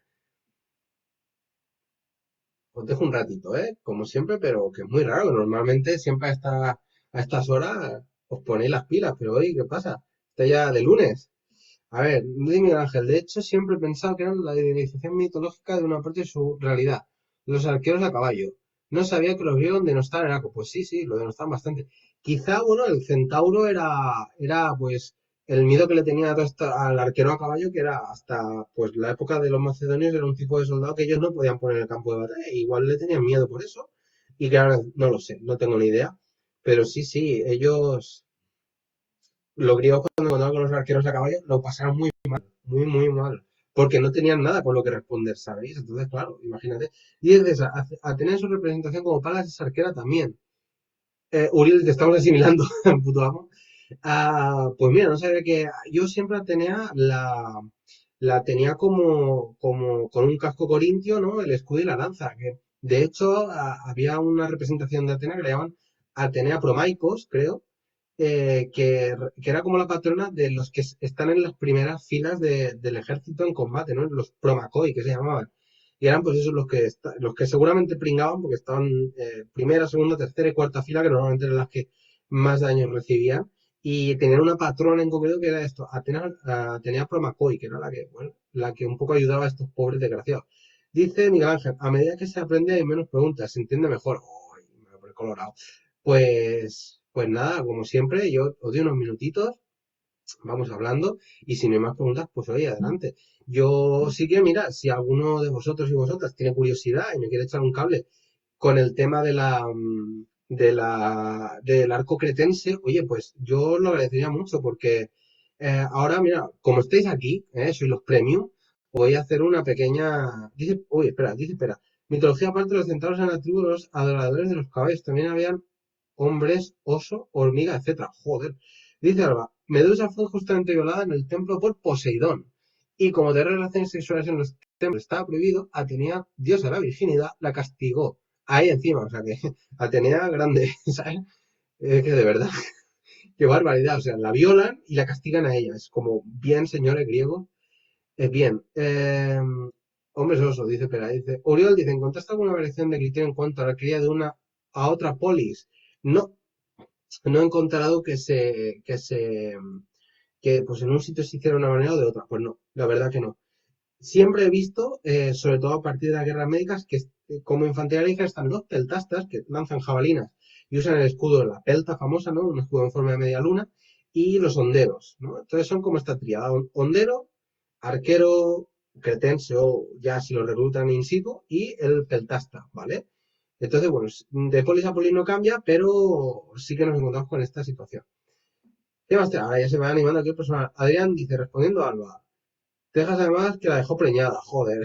Os dejo un ratito, ¿eh? Como siempre, pero que es muy raro. Normalmente siempre a estas horas os ponéis las pilas, pero hoy, ¿qué pasa? Está ya de lunes. A ver, dice Miguel Ángel, de hecho siempre he pensado que era la idealización mitológica de una parte de su realidad, los arqueros a caballo. No sabía que los griegos denostaban el arco. Pues sí, sí, lo denostaban bastante. Quizá, bueno, el centauro era pues el miedo que le tenía a al arquero a caballo, que era hasta pues la época de los macedonios, era un tipo de soldado que ellos no podían poner en el campo de batalla. Igual le tenían miedo por eso. Y claro, no lo sé, no tengo ni idea. Pero sí, sí, ellos, los griegos cuando encontraban con los arqueros a caballo, lo pasaron muy, muy mal, porque no tenían nada con lo que responder, ¿sabéis? Entonces, claro, imagínate. Y es de esa, a tener su representación como Palas es arquera también. Uriel, te estamos asimilando, puto amo. Ah, pues mira, no sabía que yo siempre Atenea la tenía como con un casco corintio, ¿no? El escudo y la lanza. Que, de hecho, había una representación de Atenea que le llaman Atenea Promaicos, creo, que era como la patrona de los que están en las primeras filas del ejército en combate, ¿no? Los promacoi, que se llamaban. Y eran pues esos los que seguramente pringaban porque estaban primera, segunda, tercera y cuarta fila, que normalmente eran las que más daños recibían. Y tenían una patrona en concreto que era esto, Atenea Promacoi, que era la que, bueno, la que un poco ayudaba a estos pobres desgraciados. Dice Miguel Ángel, a medida que se aprende hay menos preguntas, se entiende mejor. Uy, me voy a poner colorado. Pues nada, como siempre, yo os doy unos minutitos, vamos hablando, y si no hay más preguntas, pues oye, adelante. Yo sí que, mira, si alguno de vosotros y vosotras tiene curiosidad y me quiere echar un cable con el tema del arco cretense, oye, pues yo lo agradecería mucho porque ahora, mira, como estáis aquí, sois los premium, voy a hacer una pequeña. Dice, espera. Mitología aparte de los centauros en la tribu de los adoradores de los caballos. También habían hombres, oso, hormiga, etcétera. Joder. Dice Alba, Medusa fue justamente violada en el templo por Poseidón. Y como tener relaciones sexuales en los templos estaba prohibido, Atenea, diosa de la virginidad, la castigó. Ahí encima, o sea que Atenea grande, ¿sabes? Que de verdad, qué barbaridad. O sea, la violan y la castigan a ella. Es como, bien, señores griegos. Bien. Hombres oso, dice Pera. Dice, Oriol dice, ¿encontraste alguna variación de criterio en cuanto a la cría de una a otra polis? No, no he encontrado que pues en un sitio se hiciera de una manera o de otra. Pues no, la verdad que no. Siempre he visto, sobre todo a partir de las guerras médicas, que como infantería ligera están los peltastas, que lanzan jabalinas y usan el escudo de la pelta famosa, ¿no? Un escudo en forma de media luna, y los honderos, ¿no? Entonces son como esta tríada, hondero, arquero, cretense o ya si lo reclutan in situ, y el peltasta, ¿vale? Entonces, bueno, de polis a polis no cambia, pero sí que nos encontramos con esta situación. ¿Qué más te? Ahora ya se me va animando aquí el personal. Adrián dice, respondiendo a Alba, Texas además que la dejó preñada, joder.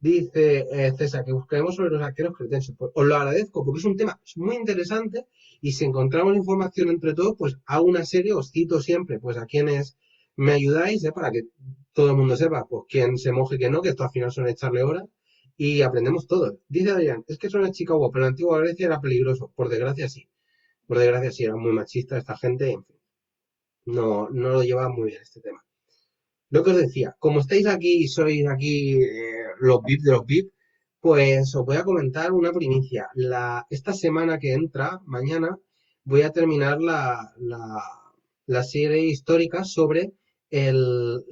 Dice César que buscaremos sobre los arqueros cretenses. Pues os lo agradezco porque es un tema muy interesante y si encontramos información entre todos, pues hago una serie, os cito siempre pues a quienes me ayudáis, para que todo el mundo sepa, pues quién se moje y quién no, que esto al final son echarle horas y aprendemos todos. Dice Adrián, es que es una chica guapa, pero en la antigua Grecia era peligroso. Por desgracia sí. Por desgracia sí, era muy machista esta gente y en fin, no lo lleva muy bien este tema. Lo que os decía, como estáis aquí y sois aquí los VIP de los VIP, pues os voy a comentar una primicia. Esta semana que entra, mañana, voy a terminar la serie histórica sobre el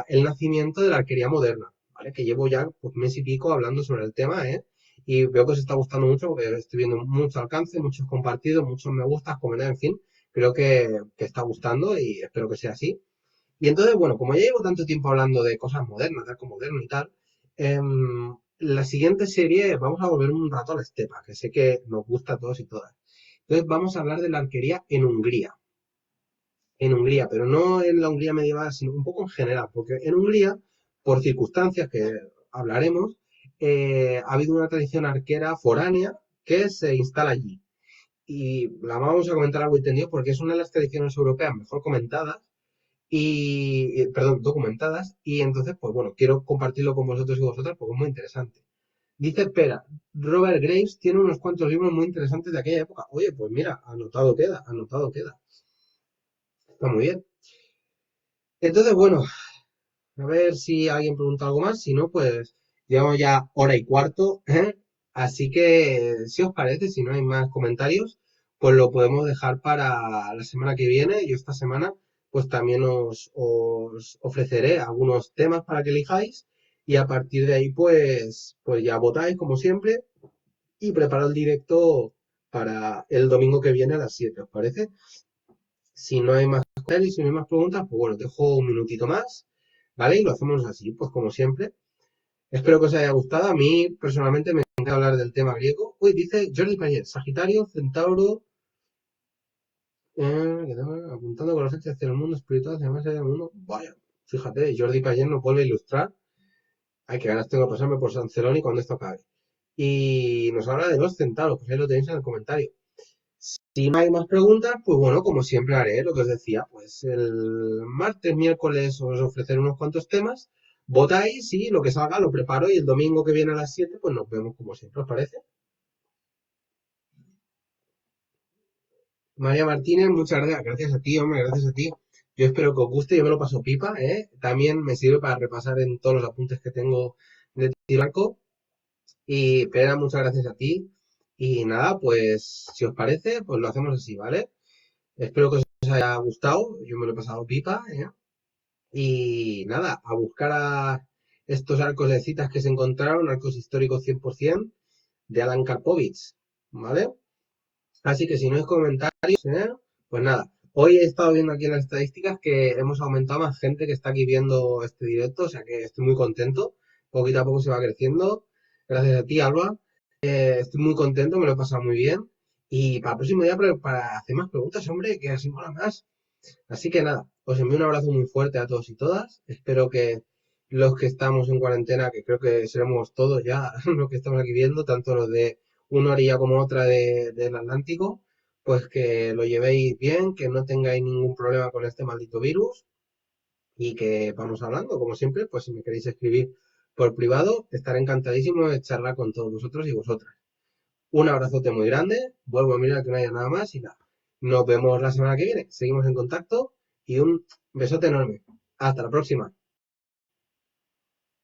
nacimiento de la arquería moderna, ¿vale? Que llevo ya pues, mes y pico hablando sobre el tema, ¿eh? Y veo que os está gustando mucho porque estoy viendo mucho alcance, muchos compartidos, muchos me gustas, comentarios, en fin. Creo que está gustando y espero que sea así. Y entonces, bueno, como ya llevo tanto tiempo hablando de cosas modernas, de arco moderno y tal, la siguiente serie vamos a volver un rato a la estepa, que sé que nos gusta a todos y todas. Entonces vamos a hablar de la arquería en Hungría, pero no en la Hungría medieval, sino un poco en general, porque en Hungría, por circunstancias que hablaremos, ha habido una tradición arquera foránea que se instala allí. Y la vamos a comentar algo entendido porque es una de las tradiciones europeas mejor comentadas perdón, documentadas, y entonces, pues bueno, quiero compartirlo con vosotros y vosotras porque es muy interesante. Dice Pera, Robert Graves tiene unos cuantos libros muy interesantes de aquella época. Oye, pues mira, anotado queda, anotado queda. Está muy bien. Entonces, bueno, a ver si alguien pregunta algo más, si no, pues llevamos ya hora y cuarto, ¿eh? Así que, si os parece, si no hay más comentarios, pues lo podemos dejar para la semana que viene. Yo esta semana, pues también os ofreceré algunos temas para que elijáis y a partir de ahí, pues ya votáis como siempre y preparo el directo para el domingo que viene a las 7, ¿os parece? Si no hay más comentarios, si no hay más preguntas, pues bueno, dejo un minutito más, ¿vale? Y lo hacemos así, pues como siempre. Espero que os haya gustado. A mí, personalmente, me encanta hablar del tema griego. Uy, dice Jordi Payet, Sagitario, Centauro, apuntando con los hechos hacia el mundo espiritual, hacia más allá del mundo. Vaya, fíjate, Jordi Payet nos vuelve a ilustrar. Ay, que ganas tengo de pasarme por San Celoni cuando esto acabe. Y nos habla de los centauros, pues ahí lo tenéis en el comentario. Si no hay más preguntas, pues bueno, como siempre haré lo que os decía, pues el martes, miércoles os ofreceré unos cuantos temas, votáis y lo que salga lo preparo y el domingo que viene a las 7 pues nos vemos como siempre, ¿os parece? María Martínez, muchas gracias, gracias a ti, hombre, gracias a ti. Yo espero que os guste, yo me lo paso pipa, ¿eh? También me sirve para repasar en todos los apuntes que tengo de tiro al arco. Y Pera, muchas gracias a ti. Y nada, pues si os parece, pues lo hacemos así, ¿vale? Espero que os haya gustado, yo me lo he pasado pipa, ¿eh? Y nada, a buscar a estos arcos de citas que se encontraron, arcos históricos 100% de Alan Karpovich, ¿vale? Así que si no hay comentarios, pues nada. Hoy he estado viendo aquí en las estadísticas que hemos aumentado más gente que está aquí viendo este directo, o sea que estoy muy contento. Poquito a poco se va creciendo. Gracias a ti, Alba. Estoy muy contento, me lo he pasado muy bien. Y para el próximo día, para hacer más preguntas, hombre, que así mola más. Así que nada, os envío un abrazo muy fuerte a todos y todas. Espero que los que estamos en cuarentena, que creo que seremos todos ya los que estamos aquí viendo, tanto los de una orilla como otra del Atlántico, pues que lo llevéis bien, que no tengáis ningún problema con este maldito virus y que vamos hablando, como siempre, pues si me queréis escribir por privado, estaré encantadísimo de charlar con todos vosotros y vosotras. Un abrazote muy grande, vuelvo a mirar que no haya nada más y nada. Nos vemos la semana que viene, seguimos en contacto y un besote enorme. Hasta la próxima.